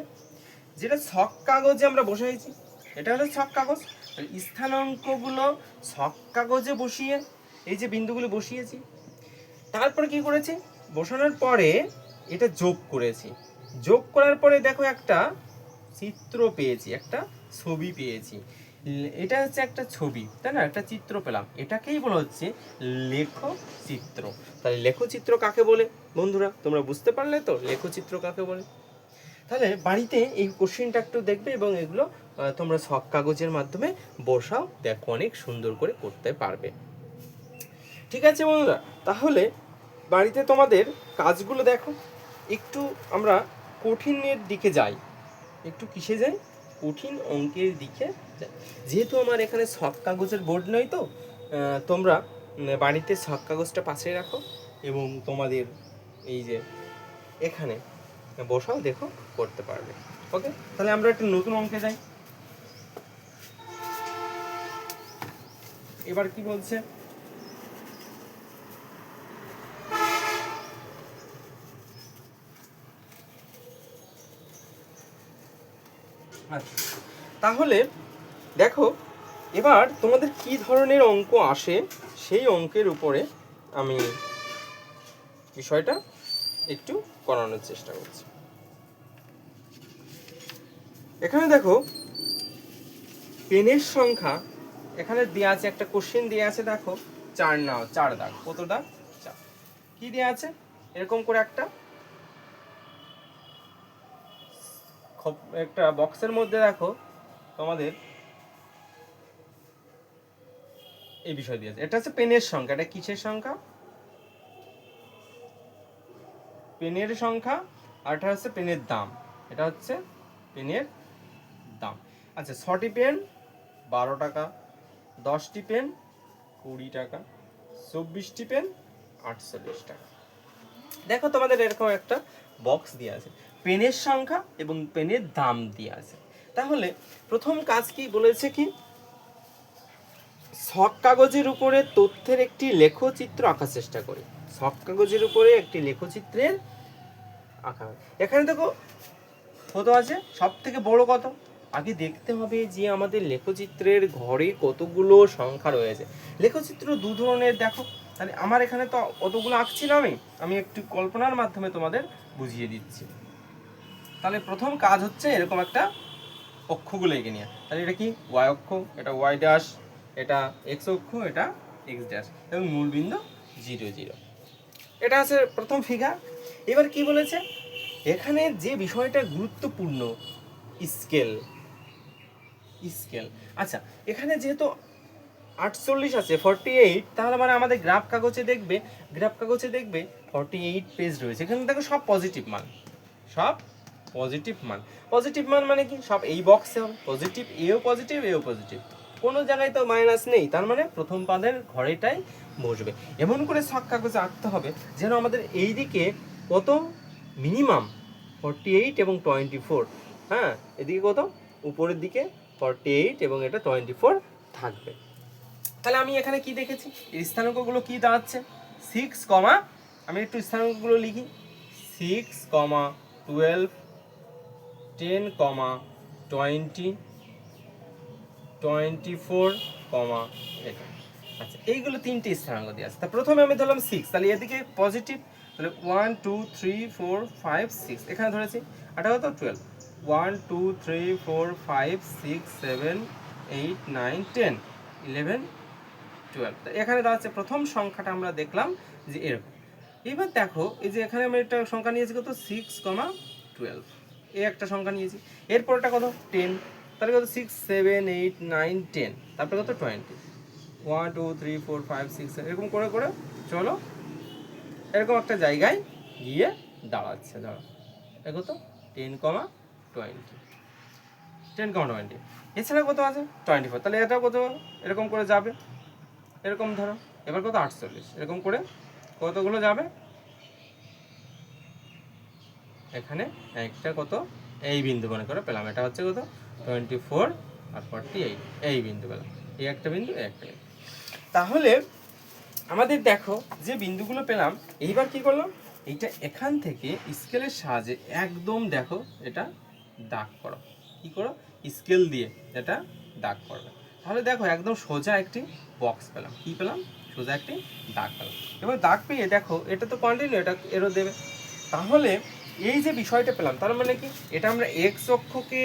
যেটা ছক কাগজে আমরা বসাইছি, এটা হলো ছক কাগজ। স্থানাঙ্কগুলো ছক কাগজে বসিয়ে এই যে বিন্দুগুলি বসিয়েছি, তারপরে কি করেছি, বসানোর পরে এটা যোগ করেছি, যোগ করার পরে দেখো একটা চিত্র পেয়েছি, একটা ছবি পেয়েছি। এটা হচ্ছে একটা ছবি, তাই না, একটা চিত্র পেলাম, এটাকেই বলা হচ্ছে লেখচিত্র। তাহলে লেখচিত্র কাকে বলে বন্ধুরা, তোমরা বুঝতে পারলে তো লেখচিত্র কাকে বলে। তাহলে বাড়িতে এই কোশ্চেনটা একটু দেখবে, এবং এগুলো তোমরা ছক কাগজের মাধ্যমে বসাও, দেখো অনেক সুন্দর করে করতে পারবে। ঠিক আছে বন্ধুরা, তাহলে বাড়িতে তোমাদের কাজগুলো দেখো। একটু আমরা কঠিনের দিকে যাই, একটু কিসে যাই, কঠিন অঙ্কের দিকে যাই। যেহেতু আমার এখানে ছক কাগজের বোর্ড নয়, তো তোমরা বাড়িতে ছক কাগজটা পাশে রাখো, এবং তোমাদের এই যে এখানে বসাও, দেখো করতে পারবে। ওকে, তাহলে আমরা একটা নতুন অঙ্কে যাই। এবার কি বলছে, আচ্ছা তাহলে দেখো এবার তোমাদের কি ধরনের অঙ্ক আসে সেই অঙ্কের উপরে আমি বিষয়টা একটু করানোর চেষ্টা করছি। এখানে দেখো পেনের সংখ্যা এখানে দেওয়া আছে, একটা কোশ্চেন দেওয়া আছে, দেখো 4 নাও, 4 দাগ, কত দাগ 4, কি দেওয়া আছে এরকম করে একটা বক্সের মধ্যে দেখো তোমাদের এই বিষয় দিয়েছে। এটা হচ্ছে পেনের সংখ্যা, এটা কিসের সংখ্যা, পেনের সংখ্যা, আর এটা হচ্ছে পেনের দাম, এটা হচ্ছে পেনের দাম। আচ্ছা 6টি পেন 12 টাকা, 10টি পেন 20 টাকা, 24টি পেন 48 টাকা। দেখো তোমাদের এরকম একটা বক্স দিয়ে আছে, পেনের সংখ্যা এবং পেনের দাম দিয়ে আছে। তাহলে প্রথম কাজ কি বলেছে, কি ছক কাগজের উপরে তথ্যের একটি লেখচিত্র আঁকার চেষ্টা করি। ছক কাগজের উপরে একটি লেখচিত্রের আঁকা। এখানে দেখো কত আছে, সব থেকে বড় কত, আগে দেখতে হবে যে আমাদের লেখচিত্রের ঘরে কতগুলো সংখ্যা রয়েছে। লেখচিত্র দু ধরনের, দেখো তাহলে আমার এখানে তো অতগুলো আঁকছি না, আমি একটু কল্পনার মাধ্যমে তোমাদের বুঝিয়ে দিচ্ছি। তাহলে প্রথম কাজ হচ্ছে এরকম একটা অক্ষগুলো এঁকে নিয়ে, তাহলে এটা কি ওয়াই অক্ষ, এটা ওয়াই ড্যাশ, এটা এক্স অক্ষ, এটা এক্স ড্যাশ, এবং মূলবিন্দু 0 0। এটা আছে প্রথম ফিগার। এবার কি বলেছে, এখানে যে বিষয়টা গুরুত্বপূর্ণ স্কেল, স্কেল। আচ্ছা এখানে যেহেতু 48 আছে 48, তাহলে মানে আমাদের গ্রাফ কাগজে দেখবে 48 পেজ রয়েছে। এখানে দেখো সব পজিটিভ মান, সব পজিটিভ মান। পজিটিভ মান মানে কি, সব এই বক্সে হবে পজিটিভ, এও পজিটিভ এও পজিটিভ, কোনো জায়গায় তো মাইনাস নেই, তার মানে প্রথম পাদের ঘরেটাই বসবে। এমন করে ছক কাগজে আঁকতে হবে যেন আমাদের এই দিকে কত মিনিমাম 48 এবং 24, হ্যাঁ এদিকে কত উপরের দিকে 48 এবং এটা 24 থাকবে। তাহলে আমি এখানে কি দেখেছি, এই স্থানাঙ্কগুলো কি দাঁড়াচ্ছে 6, আমি একটু স্থানাঙ্কগুলো লিখি 6, 12, 10, 20, 24, এটা। আচ্ছা এইগুলো তিনটে স্থানাঙ্ক দিয়ে আছে। তা প্রথমে আমি ধরলাম 6, তাহলে এদিকে পজিটিভ, তাহলে 1 2 3 4 5 6, এখানে ধরেছি, এটা কত 12, 1 2 3 4 5 6 7 8 9 10 11 12, এখানে দাঁড়াচ্ছে প্রথম সংখ্যাটা আমরা দেখলাম যে এরকম। এবার দেখো এই যে এখানে আমি একটা সংখ্যা নিয়েছি কত 6, 12, এই একটা সংখ্যা নিয়েছি, এরপরটা কত 10, তাহলে কত 6 7 8 9 10, তারপরে কত 20, 1 2 3 4 5 6 এরকম করে করে চলো এরকম একটা জায়গায় গিয়ে দাঁড়াচ্ছে। ধরো এটা কত 10, 20, 10, 20, এছাড়া কত আছে 24, তাহলে এটা কত এরকম করে যাবে, এরকম ধরো এবার কত 48, এরকম করে কতগুলো যাবে, এখানে একটা কত এই বিন্দু মনে করে পেলাম, এটা হচ্ছে কত 24 আর 48, এই বিন্দু পেলাম, এই একটা বিন্দু এই একটা বিন্দু। তাহলে আমাদের দেখো যে বিন্দুগুলো পেলাম, এইবার কি করলাম, এইটা এখান থেকে স্কেলের সাহায্যে একদম দেখো এটা দাগ করো, কি করো স্কেল দিয়ে এটা দাগ করবে। তাহলে দেখো একদম সোজা একটি বক্স পেলাম, কি পেলাম সোজা একটি দাগ পেলাম। এবার দাগ পেয়ে দেখো এটা তো কন্টিনিউ, এটা এরো দেবে। তাহলে এই যে বিষয়টা পেলাম তার মানে কি, এটা আমরা এক্স অক্ষকে,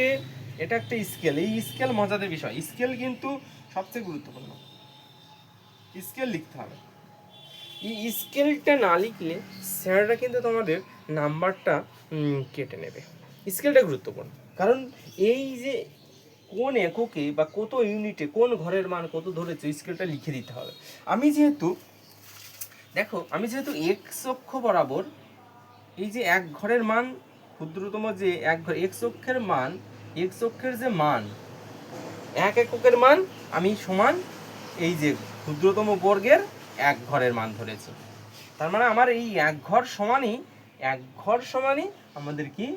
এটা একটা স্কেল, এই স্কেল মজাদের বিষয়, স্কেল কিন্তু সবচেয়ে গুরুত্বপূর্ণ, স্কেল লিখতে হবে। এই স্কেলটা না লিখলে স্যাররা কিন্তু তোমাদের নাম্বারটা কেটে নেবে। স্কেলটা গুরুত্বপূর্ণ, কারণ এই যে কোন এককে বা কত ইউনিটে কোন ঘরের মান কত ধরেছে স্কেলটা লিখে দিতে হবে। আমি যেহেতু দেখো আমি যেহেতু এক্স অক্ষ বরাবর এই যে এক ঘরের মান ক্ষুদ্রতম যে এক ঘর এক্স অক্ষের মান, এক্স অক্ষের যে মান এক এককের মান আমি সমান এই যে ক্ষুদ্রতম বর্গের এক ঘরের মান ধরেছি। তার মানে আমার এই এক ঘর সমানই আমাদের কি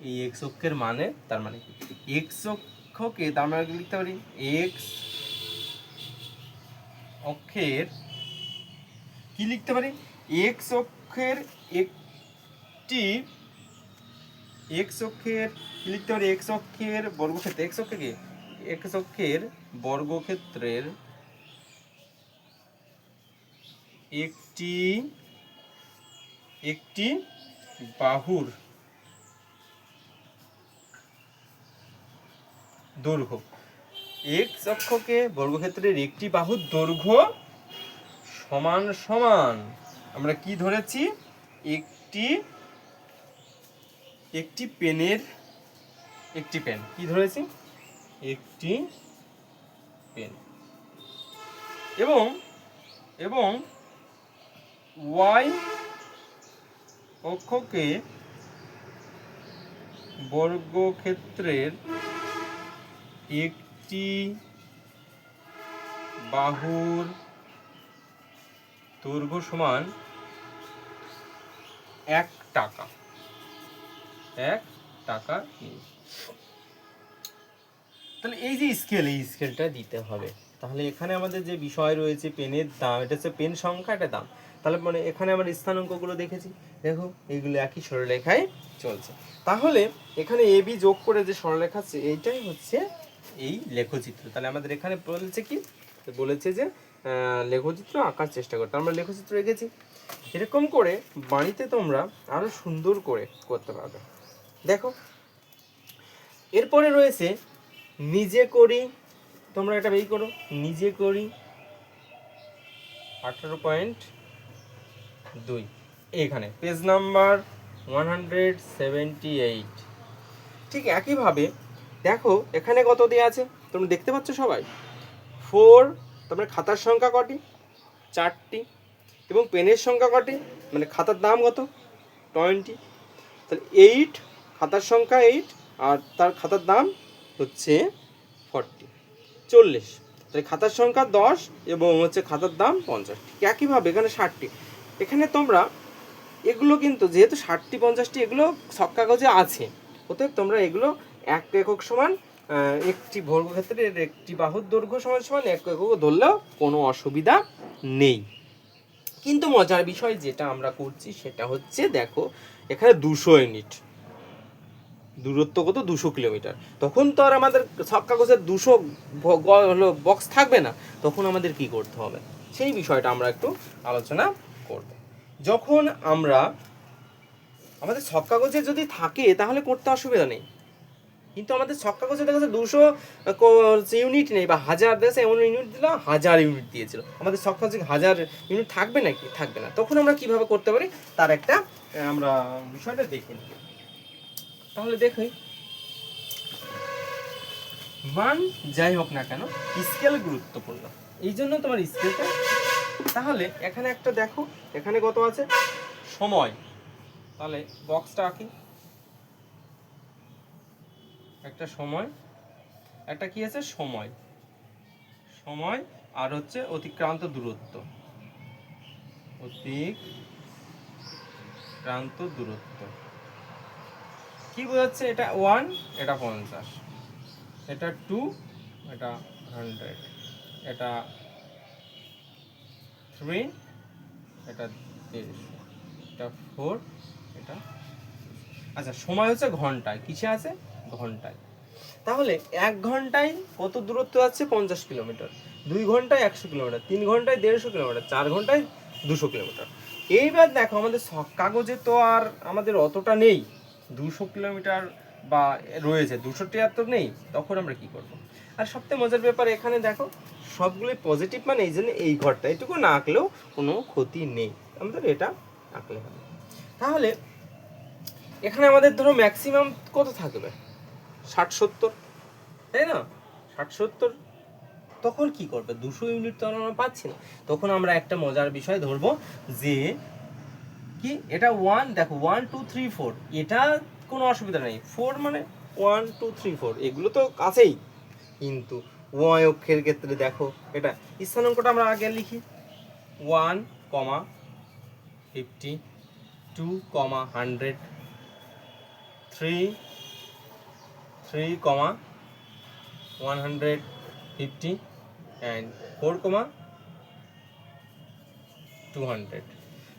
এই এক্স অক্ষের মানে, তার মানে কি এক্স অক্ষকে তার মানে লিখতে পারি এক্স অক্ষের কি লিখতে পারি, এক্স অক্ষের একটি, এক্স অক্ষের কি লিখতে পারি, এক্স অক্ষের বর্গক্ষেত্র, এক্স অক্ষে কি, এক্স অক্ষের বর্গক্ষেত্রের একটি একটি বাহুর দৈর্ঘ্য, এক্স অক্ষকে বর্গক্ষেত্রের একটি বাহুর দৈর্ঘ্য সমান সমান আমরা কি ধরেছি, একটি একটি পেনের, একটি পেন কি ধরেছি, একটি পেন, এবং এবং ওয়াই অক্ষকে বর্গক্ষেত্রের একটি বাহুর দৈর্ঘ্য সমান 1 টাকা, 1 টাকা। তাহলে এই যে স্কেল, এই স্কেলটা দিতে হবে। তাহলে এখানে আমাদের যে বিষয় রয়েছে পেনের দাম, এটা হচ্ছে পেন সংখ্যা, এটা দাম। তাহলে মানে এখানে আমরা স্থানাঙ্কগুলো দেখেছি, দেখো এইগুলো একই সরলরেখায় চলছে। তাহলে এখানে এ বি যোগ করে যে সরলরেখা আছে এইটাই হচ্ছে এই লেখচিত্র। তাহলে আমাদের এখানে বলেছে কি, বলেছে যে লেখচিত্র আঁকার চেষ্টা করতে, আমরা লেখচিত্র এঁকেছি। এরকম করে বাড়িতে তোমরা আরো সুন্দর করে করতে পারবে। দেখো এরপরে রয়েছে নিজে করি, তোমরা এটা বের করো, নিজে করি 18.2, এখানে পেজ নাম্বার 178। ঠিক একইভাবে দেখো এখানে কত দেওয়া আছে তোমরা দেখতে পাচ্ছ সবাই, 4, তারপরে খাতার সংখ্যা কটি, 4টি, এবং পেনের সংখ্যা কটি, মানে খাতার দাম কত, 20। তাহলে 8, খাতার সংখ্যা 8, আর তার খাতার দাম হচ্ছে 40। তাহলে খাতার সংখ্যা 10 এবং হচ্ছে খাতার দাম 50। একইভাবে এখানে 60টি, এখানে তোমরা এগুলো কিন্তু যেহেতু 60টি 50টি এগুলো সব কাগজে আছে, অতএব তোমরা এগুলো 1 একক সমান একটি বর্গক্ষেত্রের একটি বাহুর দৈর্ঘ্য সমান সমান 1 একক ধরলেও কোনো অসুবিধা নেই। কিন্তু মজার বিষয় যেটা আমরা করছি সেটা হচ্ছে, দেখো এখানে 200 ইউনিট, দূরত্ব কত, 200 কিলোমিটার। তখন তো আর আমাদের সব কাগজের 200 বক্স থাকবে না, তখন আমাদের কি করতে হবে সেই বিষয়টা আমরা একটু আলোচনা করব। যখন আমরা আমাদের সব কাগজে যদি থাকে তাহলে করতে অসুবিধা নেই, কিন্তু আমাদের সব কাগজে দেখা যাচ্ছে 200 ইউনিট নেই, বা 1000 দেশে এমন ইউনিট দিল 1000 ইউনিট দিয়েছিল, আমাদের সব কাগজে 1000 ইউনিট থাকবে নাকি, থাকবে না। তখন আমরা কিভাবে করতে পারি তার একটা আমরা বিষয়টা দেখে নিই। তাহলে দেখি, মান যাই হোক না কেন স্কেল গুরুত্বপূর্ণ, এই জন্য তোমার স্কেলটা। তাহলে এখানে একটা দেখো, এখানে কত আছে, সময়, তাহলে বক্সটা আঁকি, একটা সময়, একটা কি আছে, সময়, সময়, আর হচ্ছে অতিক্রান্ত দূরত্ব, অতিক্রান্ত দূরত্ব কি বোঝাচ্ছে, এটা 1, এটা 50, এটা 2, এটা 100, এটা 3, এটা 150, এটা 4, এটা। আচ্ছা সময় হচ্ছে ঘন্টায়, কিসে আছে, ঘন্টায়। তাহলে 1 ঘন্টায় কত দূরত্ব আছে, 50 কিলোমিটার, 2 ঘন্টায় 100 কিলোমিটার, 3 ঘন্টায় 150 কিলোমিটার, 4 ঘন্টায় 200 কিলোমিটার। এইবার দেখো আমাদের কাগজে তো আর আমাদের অতটা নেই, 200 কিলোমিটার বা রয়েছে 273 নেই, তখন আমরা কি করব। আর সবথেকে মজার ব্যাপার এখানে দেখো সবগুলোই পজিটিভ, মানে এই জন্য এই ঘরটা এটুকু না আঁকলেও কোনো ক্ষতি নেই, আমাদের এটা আঁকলে হবে। তাহলে এখানে আমাদের ধরো ম্যাক্সিমাম কত থাকবে, 60-70, তাই না, 60-70। তখন কি করবে, 200 ইউনিট তো আমরা পাচ্ছি না, তখন আমরা একটা মজার বিষয় ধরবো যে কি, এটা 1, দেখো 1 2 3 4, এটা কোনো অসুবিধা নেই, 4 মানে 1 2 3 4 এগুলো তো আছেই। কিন্তু y অক্ষের ক্ষেত্রে দেখো এটা স্থানাঙ্কটা আমরা আগে লিখি, 1, 50, 2, 100, 3, 150, and 4, 200।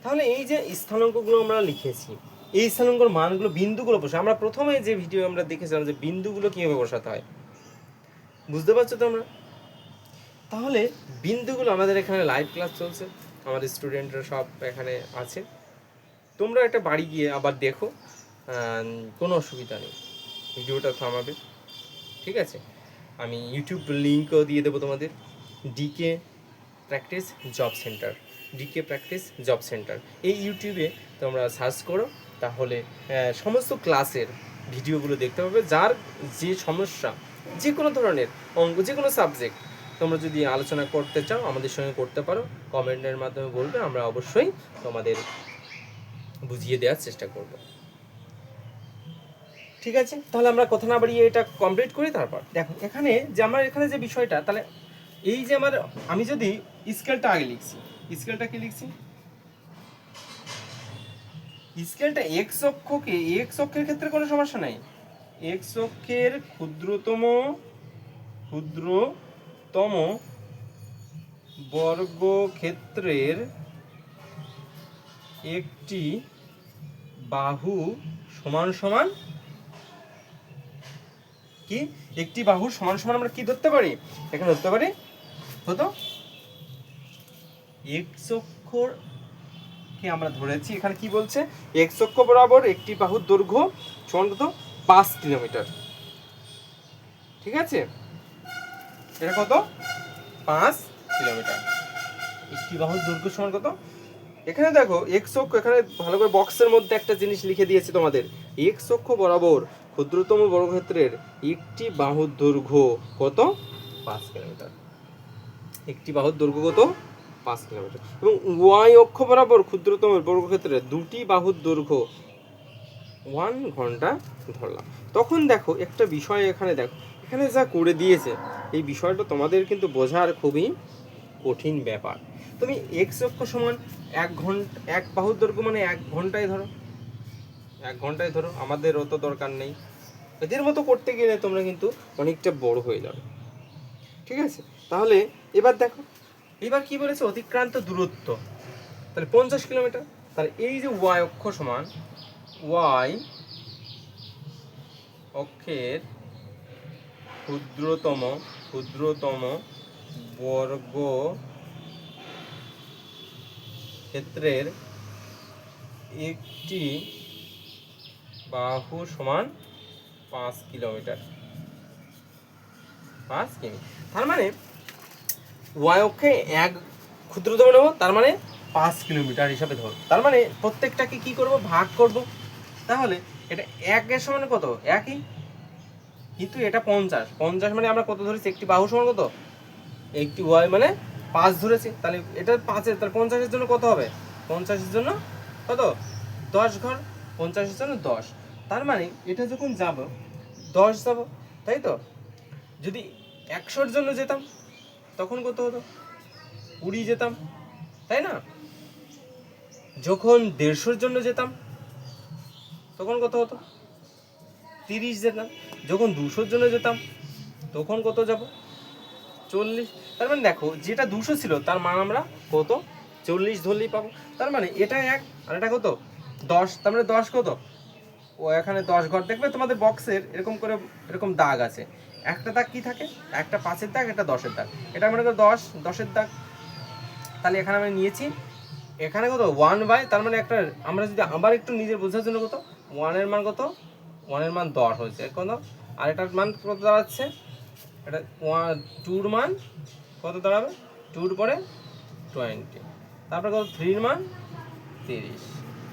তাহলে এই যে স্থানাঙ্কগুলো আমরা লিখেছি, এই স্থানাঙ্কর মানগুলো বিন্দুগুলো বসে, আমরা প্রথমে যে ভিডিও আমরা দেখেছিলাম যে বিন্দুগুলো কীভাবে বসাতে হয়, বুঝতে পারছো তো আমরা? তাহলে বিন্দুগুলো আমাদের এখানে লাইভ ক্লাস চলছে, আমাদের স্টুডেন্টরা সব এখানে আছে, তোমরা একটা বাড়ি গিয়ে আবার দেখো, কোনো অসুবিধা নেই, ভিডিওটা থামাবে, ঠিক আছে? আমি ইউটিউব লিঙ্কও দিয়ে দেবো তোমাদের, DK practice job centre, DK practice job centre, এই ইউটিউবে তোমরা সার্চ করো, তাহলে সমস্ত ক্লাসের ভিডিওগুলো দেখতে পাবে। যার যে সমস্যা, যে কোনো ধরনের অঙ্ক, যে কোনো সাবজেক্ট তোমরা যদি আলোচনা করতে চাও আমাদের সঙ্গে করতে পারো, কমেন্টের মাধ্যমে বলবে, আমরা অবশ্যই তোমাদের বুঝিয়ে দেওয়ার চেষ্টা করব। ঠিক আছে, তাহলে আমরা কথা না বাড়িয়ে এটা কমপ্লিট করি। তারপর দেখো এখানে যে আমার এখানে যে বিষয়টা, তাহলে এই যে আমি যদি স্কেলটা আগে লিখছি, স্কেলটা কি লিখছি, স্কেলটা এক্স অক্ষের ক্ষেত্রে কোনো সমস্যা নাই, এক্স অক্ষের ক্ষুদ্রতম বর্গক্ষেত্রের একটি বাহু সমান সমান কি, একটি বাহু সমান সমান আমরা কি ধরতে পারি, এখানে ধরতে পারি হতো এক্স অক্ষকে আমরা ধরেছি, এখানে কি বলছে, এক্স অক্ষ বরাবর একটি বাহুর দৈর্ঘ্য সমান কত, 5 কিলোমিটার। ঠিক আছে, এটা কত, 5 কিলোমিটার। একটি বাহুর দৈর্ঘ্য সমান কত, এখানে দেখো এক্স অক্ষ, এখানে ভালো করে বক্সের মধ্যে একটা জিনিস লিখে দিয়েছে তোমাদের, এক্স অক্ষ বরাবর ক্ষুদ্রতম বর্গক্ষেত্রের একটি বাহুর দৈর্ঘ্য কত, 5 কিলোমিটার। একটি বাহুর দৈর্ঘ্য কত, 5 কিলোমিটার। এবং ওয়াই অক্ষ বরাবর ক্ষুদ্রতম বর্গক্ষেত্রের দুটি বাহুর দৈর্ঘ্য 1 ঘন্টা ধরলাম। তখন দেখো একটা বিষয়, এখানে দেখো এখানে যা করে দিয়েছে, এই বিষয়টা তোমাদের কিন্তু বোঝার খুবই কঠিন ব্যাপার। তুমি এক্স অক্ষ সমান 1 ঘন্টা, এক বাহুর দৈর্ঘ্য মানে 1 ঘন্টায় ধরো, 1 ঘন্টায় ধরো, আমাদের অত দরকার নেই, এদের মতো করতে গেলে তোমরা কিন্তু অনেকটা বড় হয়ে যাবে। ঠিক আছে, তাহলে এবার দেখো, এবার কি বলেছে, অতিক্রান্ত দূরত্ব, তাহলে 50 কিলোমিটার। তাহলে এই যে ওয়াই অক্ষ সমান, ওয়াই অক্ষের ক্ষুদ্রতম বর্গ ক্ষেত্রের একটি বাহু সমান 5 কিলোমিটার, 5 কিমি। তার মানে ওয়াই অক্ষে এক ক্ষুদ্রতম নেব, তার মানে 5 কিলোমিটার হিসাবে ধরো। তার মানে প্রত্যেকটাকে কি করব, ভাগ করব। তাহলে এটা 1 এর সমান কত, একই, কিন্তু এটা 50 মানে আমরা কত ধরেছি, একটি বাহু সমান কত, একটি ওয়াই মানে 5 ধরেছি, তাহলে এটা 5-এর, তাহলে 50-এর জন্য কত হবে, 50-এর জন্য কত, 10 ঘর, 50-এর জন্য 10। তার মানে এটা যখন যাব 10 যাব, তাই তো? যদি 100-এর জন্য যেতাম তখন কত হতো, 20 যেতাম, তাই না? যখন 150-এর জন্য যেতাম তখন কত হতো, 30 যেতাম। যখন 200-এর জন্য যেতাম তখন কত যাব, 40। তার মানে দেখো যেটা 200 ছিল তার মান আমরা কত, 40 ধরলেই পাবো। তার মানে এটা 1 আর এটা কত, 10। তার মানে 10 কত, ও এখানে 10 ঘর দেখবে তোমাদের বক্সের এরকম করে এরকম দাগ আছে, একটা দাগ কি থাকে, একটা 5-এর দাগ, একটা 10-এর দাগ, এটা মনে করো 10-এর দাগ। তাহলে এখানে আমরা নিয়েছি, এখানে কত 1/, তার মানে একটা আমরা যদি আবার একটু নিজের বোঝার জন্য কত, 1-এর মান কত, 1-এর মান 10 হয়েছে কত, আর এটার মান কত দাঁড়াচ্ছে, এটা 2-এর মান কত দাঁড়াবে, 2-এর পরে 20, তারপরে কত, 3-এর মান 30,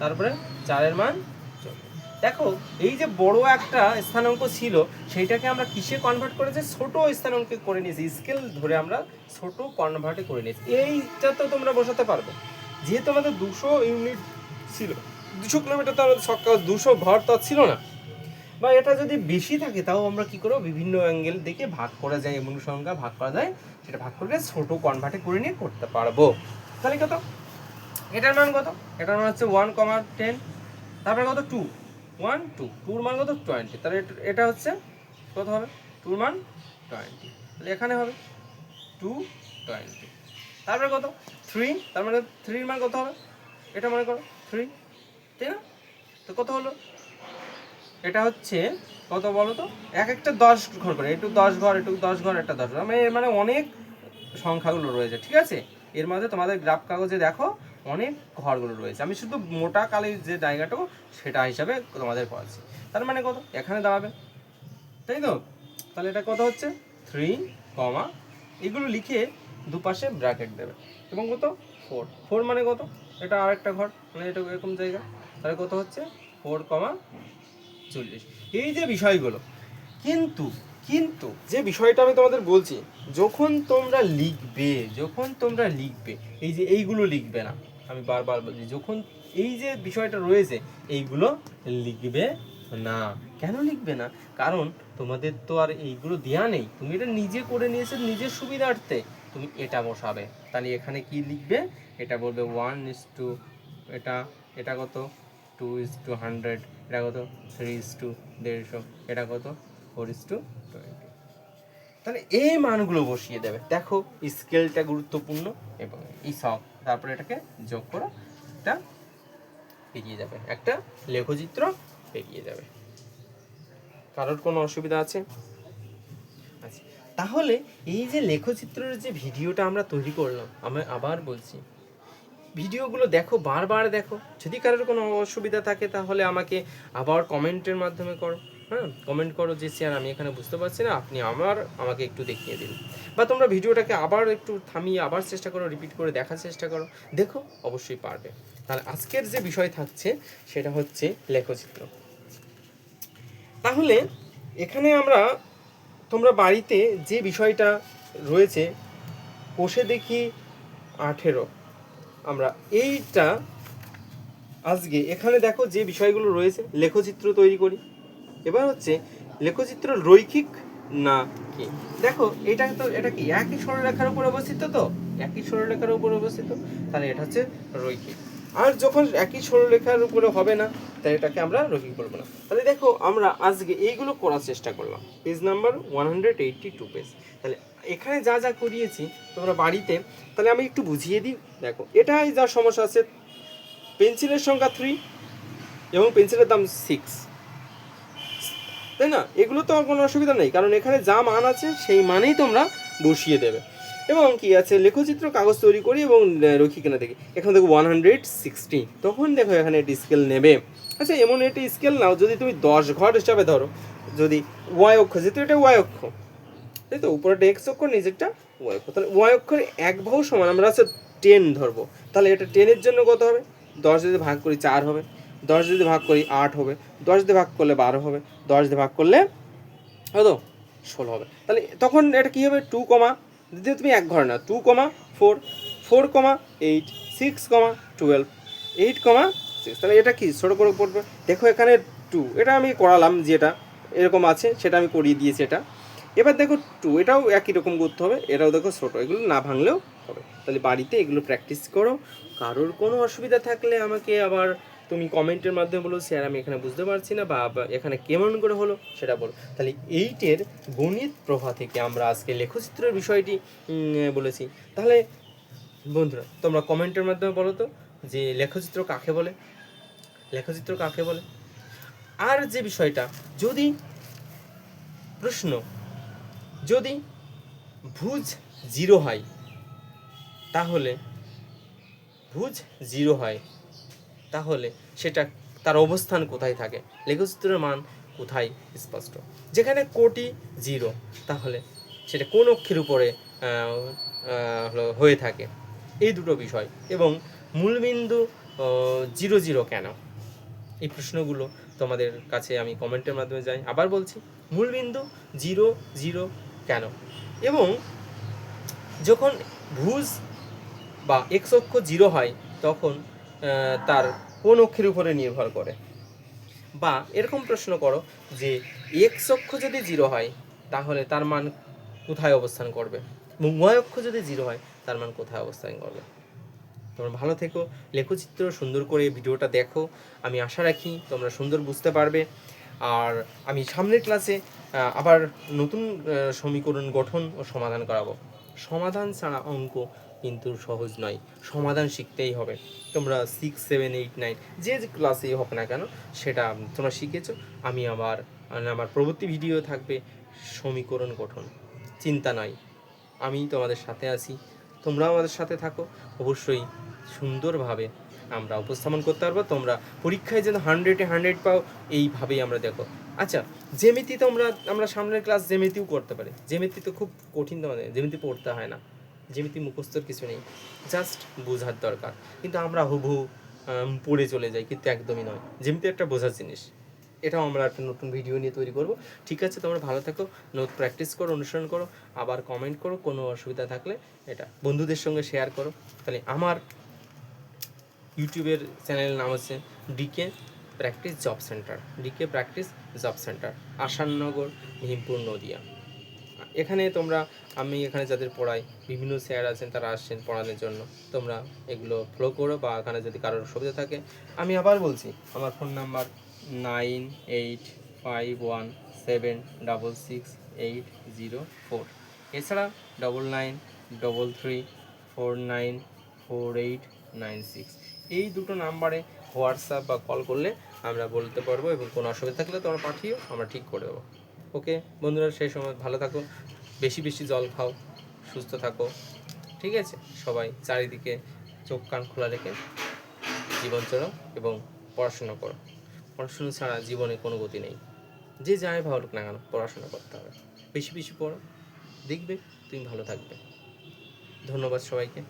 তারপরে 4-এর মান 40। দেখো এই যে বড় একটা স্থানাঙ্ক ছিল সেইটাকে আমরা কিসে কনভার্ট করেছি, ছোট স্থানাঙ্কে করে নিয়েছি, স্কেল ধরে আমরা ছোট কনভার্টে করে নিয়েছি। এইটা তো তোমরা বসাতে পারবে, যেহেতু আমাদের 200 ইউনিট ছিল, 200 কিলোমিটার, তো আমাদের সকাল 200 ঘর তো ছিল না, বা এটা যদি বেশি থাকে তাও আমরা কি করবো, বিভিন্ন অ্যাঙ্গেল দেখে ভাগ করা যায়, এমন সংখ্যা ভাগ করা যায়, সেটা ভাগ করে ছোট কনভার্টে করে নিয়ে করতে পারবো। তাহলে কত, এটার মান কত, এটার মান হচ্ছে 1,10, তারপরে কত 2, 1 2, 2-এর মান কত 20, তাহলে এটা হচ্ছে কত হবে, 2-এর মান 20, তাহলে এখানে হবে 220, তারপরে কত 3, তার মানে 3 মান কত হবে? এটা মনে করো 3, তাই না? তো কত হলো? এটা হচ্ছে কত বলো তো, এক একটা 10 ঘর করে, একটু 10 ঘর, একটু 10 ঘর, একটা 10 ঘর, মানে অনেক সংখ্যাগুলো রয়েছে, ঠিক আছে? এর মধ্যে তোমাদের গ্রাফ কাগজে দেখো অনেক ঘরগুলো রয়েছে, আমি শুধু মোটা কালির যে জায়গাটাও সেটা হিসাবে তোমাদের পড়াচ্ছি। তার মানে কত এখানে দাঁড়াবে, তাই তো? তাহলে এটা কত হচ্ছে 3, এগুলো লিখে দুপাশে ব্র্যাকেট দেবে এবং কত 4 মানে কত, এটা আরেকটা ঘর, মানে এটা এরকম জায়গা, তাহলে কত হচ্ছে 4,40। এই যে বিষয়গুলো, কিন্তু কিন্তু যে বিষয়টা আমি তোমাদের বলছি, যখন তোমরা লিখবে এই যে এইগুলো লিখবে না, আমি বারবার বলছি, যখন এই যে বিষয়টা রয়েছে এইগুলো লিখবে না। কেন লিখবে না? কারণ তোমাদের তো আর এইগুলো দেয়া নেই, তুমি এটা নিজে করে নিয়েছো নিজের সুবিধার্থে, তুমি এটা বসাবে। তাহলে এখানে কি লিখবে? এটা বলবে 1:, এটা এটা কত 2:100, এটা কত 3:150, এটা কত 4:20। তাহলে এই মানগুলো বসিয়ে দেবে। দেখো স্কেলটা গুরুত্বপূর্ণ, এবং এই সব তারপরে এটাকে যোগ করো, এটা পেরিয়ে যাবে, একটা লেখচিত্র পেরিয়ে যাবে। কারোর কোনো অসুবিধা আছে? আচ্ছা, তাহলে এই যে লেখচিত্রের যে ভিডিওটা আমরা তৈরি করলাম, আমি আবার বলছি ভিডিওগুলো দেখো, বারবার দেখো। যদি কারোর কোনো অসুবিধা থাকে তাহলে আমাকে আবার কমেন্টের মাধ্যমে করো, হ্যাঁ, কমেন্ট করো যে স্যার আমি এখানে বুঝতে পারছি না, আপনি আমাকে একটু দেখিয়ে দিন। বা তোমরা ভিডিওটাকে আবার একটু থামিয়ে আবার চেষ্টা করো, রিপিট করে দেখার চেষ্টা করো, দেখো অবশ্যই পারবে। তাহলে আজকের যে বিষয় থাকছে সেটা হচ্ছে লেখচিত্র। তাহলে এখানে তোমরা বাড়িতে যে বিষয়টা রয়েছে, কষে দেখি 18, আমরা এইটা আজকে এখানে দেখো যে বিষয়গুলো রয়েছে, লেখচিত্র তৈরি করি। এবার হচ্ছে লেখচিত্র রৈখিক না কি? দেখো এটা কি একই সরলরেখার উপর অবস্থিত, তো একই সরলরেখার উপর অবস্থিত, তাহলে এটা হচ্ছে রৈখিক। আর যখন একই সরলরেখার উপরে হবে না, তাহলে এটাকে আমরা রৈখিক বলবো না। তাহলে দেখো আমরা আজকে এইগুলো করার চেষ্টা করলাম, পেজ নাম্বার 182 পেজ। তাহলে এখানে যা যা করিয়েছি তোমরা বাড়িতে, তাহলে আমি একটু বুঝিয়ে দিই। দেখো এটাই যা সমস্যা আছে, পেন্সিলের সংখ্যা 3 এবং পেন্সিলের দাম 6, তাই না? এগুলো তো কোনো অসুবিধা নেই, কারণ এখানে যা মান আছে সেই মানেই তোমরা বসিয়ে দেবে। এবং কি আছে, লেখচিত্র কাগজ তৈরি করি এবং রৈখিক না দেখি, এখানে দেখো 160, তখন দেখো এখানে একটি স্কেল নেবে। আচ্ছা, এমন একটি স্কেল নাও যদি তুমি 10 ঘর হিসাবে ধরো, যদি ওয়াই অক্ষ, যেহেতু এটা ওয়াই অক্ষ, তাই তো, উপরেটা এক্স অক্ষ, নিচেরটা ওয়াই অক্ষ, তাহলে ওয়াই অক্ষের এক বাহু সমান আমরা আছে 10 ধরবো। তাহলে এটা 10-এর জন্য কত হবে? 10 যদি ভাগ করি 4 হবে, 10 যদি ভাগ করি 8 হবে, 10 যদি ভাগ করলে 12 হবে, 10 যদি ভাগ করলে কত 16 হবে। তাহলে তখন এটা কী হবে? 2, যদি তুমি এক ঘরে না, 2, 4, 4, 8, 6, 12, 8, 6, তাহলে এটা কি ছোটো করে পড়বে। দেখো এখানে 2, এটা আমি করালাম, যেটা এরকম আছে সেটা আমি করিয়ে দিয়েছি এটা। এবার দেখো 2, এটাও একই রকম করতে হবে, এটাও দেখো ছোটো, এগুলো না ভাঙলেও হবে। তাহলে বাড়িতে এগুলো প্র্যাকটিস করো। কারোর কোনো অসুবিধা থাকলে আমাকে আবার তুমি কমেন্টের মাধ্যমে বলো, স্যার আমি এখানে বুঝতে পারছি না, বা এখানে কেমন করে হলো সেটা বলো। তাহলে 8-এর গণিত প্রভা থেকে আমরা আজকে লেখচিত্রের বিষয়টি বলেছি। তাহলে বন্ধুরা তোমরা কমেন্টের মাধ্যমে বলো তো যে লেখচিত্র কাকে বলে, লেখচিত্র কাকে বলে। আর যে বিষয়টা, যদি প্রশ্ন, যদি ভুজ 0 হয়, তাহলে ভুজ 0 হয়, তাহলে সেটা তার অবস্থান কোথায় থাকে, লেখচিত্রের মান কোথায় স্পষ্ট। যেখানে কোটি 0, তাহলে সেটা কোন অক্ষের উপরে হয়ে থাকে, এই দুটো বিষয়। এবং মূলবিন্দু 0, কেন, এই প্রশ্নগুলো তোমাদের কাছে আমি কমেন্টের মাধ্যমে যাই। আবার বলছি, মূলবিন্দু 0, কেন, এবং যখন ভুজ বা এক্স অক্ষ 0 হয় তখন তার কোন অক্ষের উপরে নির্ভর করে। বা এরকম প্রশ্ন করো যে এক্স অক্ষ যদি 0 হয় তাহলে তার মান কোথায় অবস্থান করবে, এবং ওয়াই অক্ষ যদি 0 হয় তার মান কোথায় অবস্থান করবে। তোমরা ভালো থেকো, লেখচিত্র সুন্দর করে ভিডিওটা দেখো, আমি আশা রাখি তোমরা সুন্দর বুঝতে পারবে। আর আমি সামনের ক্লাসে আবার নতুন সমীকরণ গঠন ও সমাধান করাবো। সমাধান ছাড়া অঙ্ক কিন্তু সহজ নয়, সমাধান শিখতেই হবে। তোমরা 6, 7, 8, 9 যে ক্লাসেই হোক না কেন সেটা তোমরা শিখেছো। আমি আমার পরবর্তী ভিডিও থাকবে সমীকরণ গঠন। চিন্তা নয়, আমি তোমাদের সাথে আছি, তোমরাও আমাদের সাথে থাকো। অবশ্যই সুন্দরভাবে আমরা উপস্থাপন করতে পারবো। তোমরা পরীক্ষায় যেন 100-এ 100 পাও, এইভাবেই আমরা দেখো। আচ্ছা, জ্যামিতি তো আমরা সামনের ক্লাস জ্যামিতিও করতে পারি। জ্যামিতি তো খুব কঠিন, তোমাদের জ্যামিতি পড়তে হয় না, জ্যামিতি মুখস্থর কিছু নেই, জাস্ট বোঝার দরকার। কিন্তু আমরা হুবহু পড়ে চলে যাই, কিন্তু একদমই নয়, জ্যামিতি একটা বোঝার জিনিস। এটাও আমরা একটা নতুন ভিডিও নিয়ে তৈরি করব। ঠিক আছে, তোমরা ভালো থাকো, নোট প্র্যাকটিস করো, অনুসরণ করো, আবার কমেন্ট করো, কোনো অসুবিধা থাকলে এটা বন্ধুদের সঙ্গে শেয়ার করো। তাহলে আমার ইউটিউবের চ্যানেলের নাম হচ্ছে DK practice job centre, DK practice job centre, Asannagar, Bhimpur, Nadia. এখানে আমি এখানে যাদের পড়াই, বিভিন্ন স্যার আছেন, তারা আসছেন পড়ানোর জন্য। তোমরা এগুলো ফলো করো, বা এখানে যদি কারোর সুবিধা থাকে, আমি আবার বলছি, আমার ফোন নাম্বার 9851766804। এছাড়া 9933494896, এই দুটো নাম্বারে হোয়াটসঅ্যাপ বা কল করলে আমরা বলতে পারবো, এবং কোনো অসুবিধা থাকলে তোমরা পাঠিও, আমরা ঠিক করে দেবো। ওকে বন্ধুরা, সেই সময় ভালো থাকো, বেশি বেশি জল খাও, সুস্থ থাকো। ঠিক আছে, সবাই চারিদিকে চোখ কান খোলা রেখে জীবন চলো এবং পড়াশোনা করো। পড়াশোনা ছাড়া জীবনে কোনো গতি নেই। যে যাই ভালো না কেন, পড়াশোনা করতে হবে। বেশি বেশি পড়ো, দেখবে তুমি ভালো থাকবে। ধন্যবাদ সবাইকে।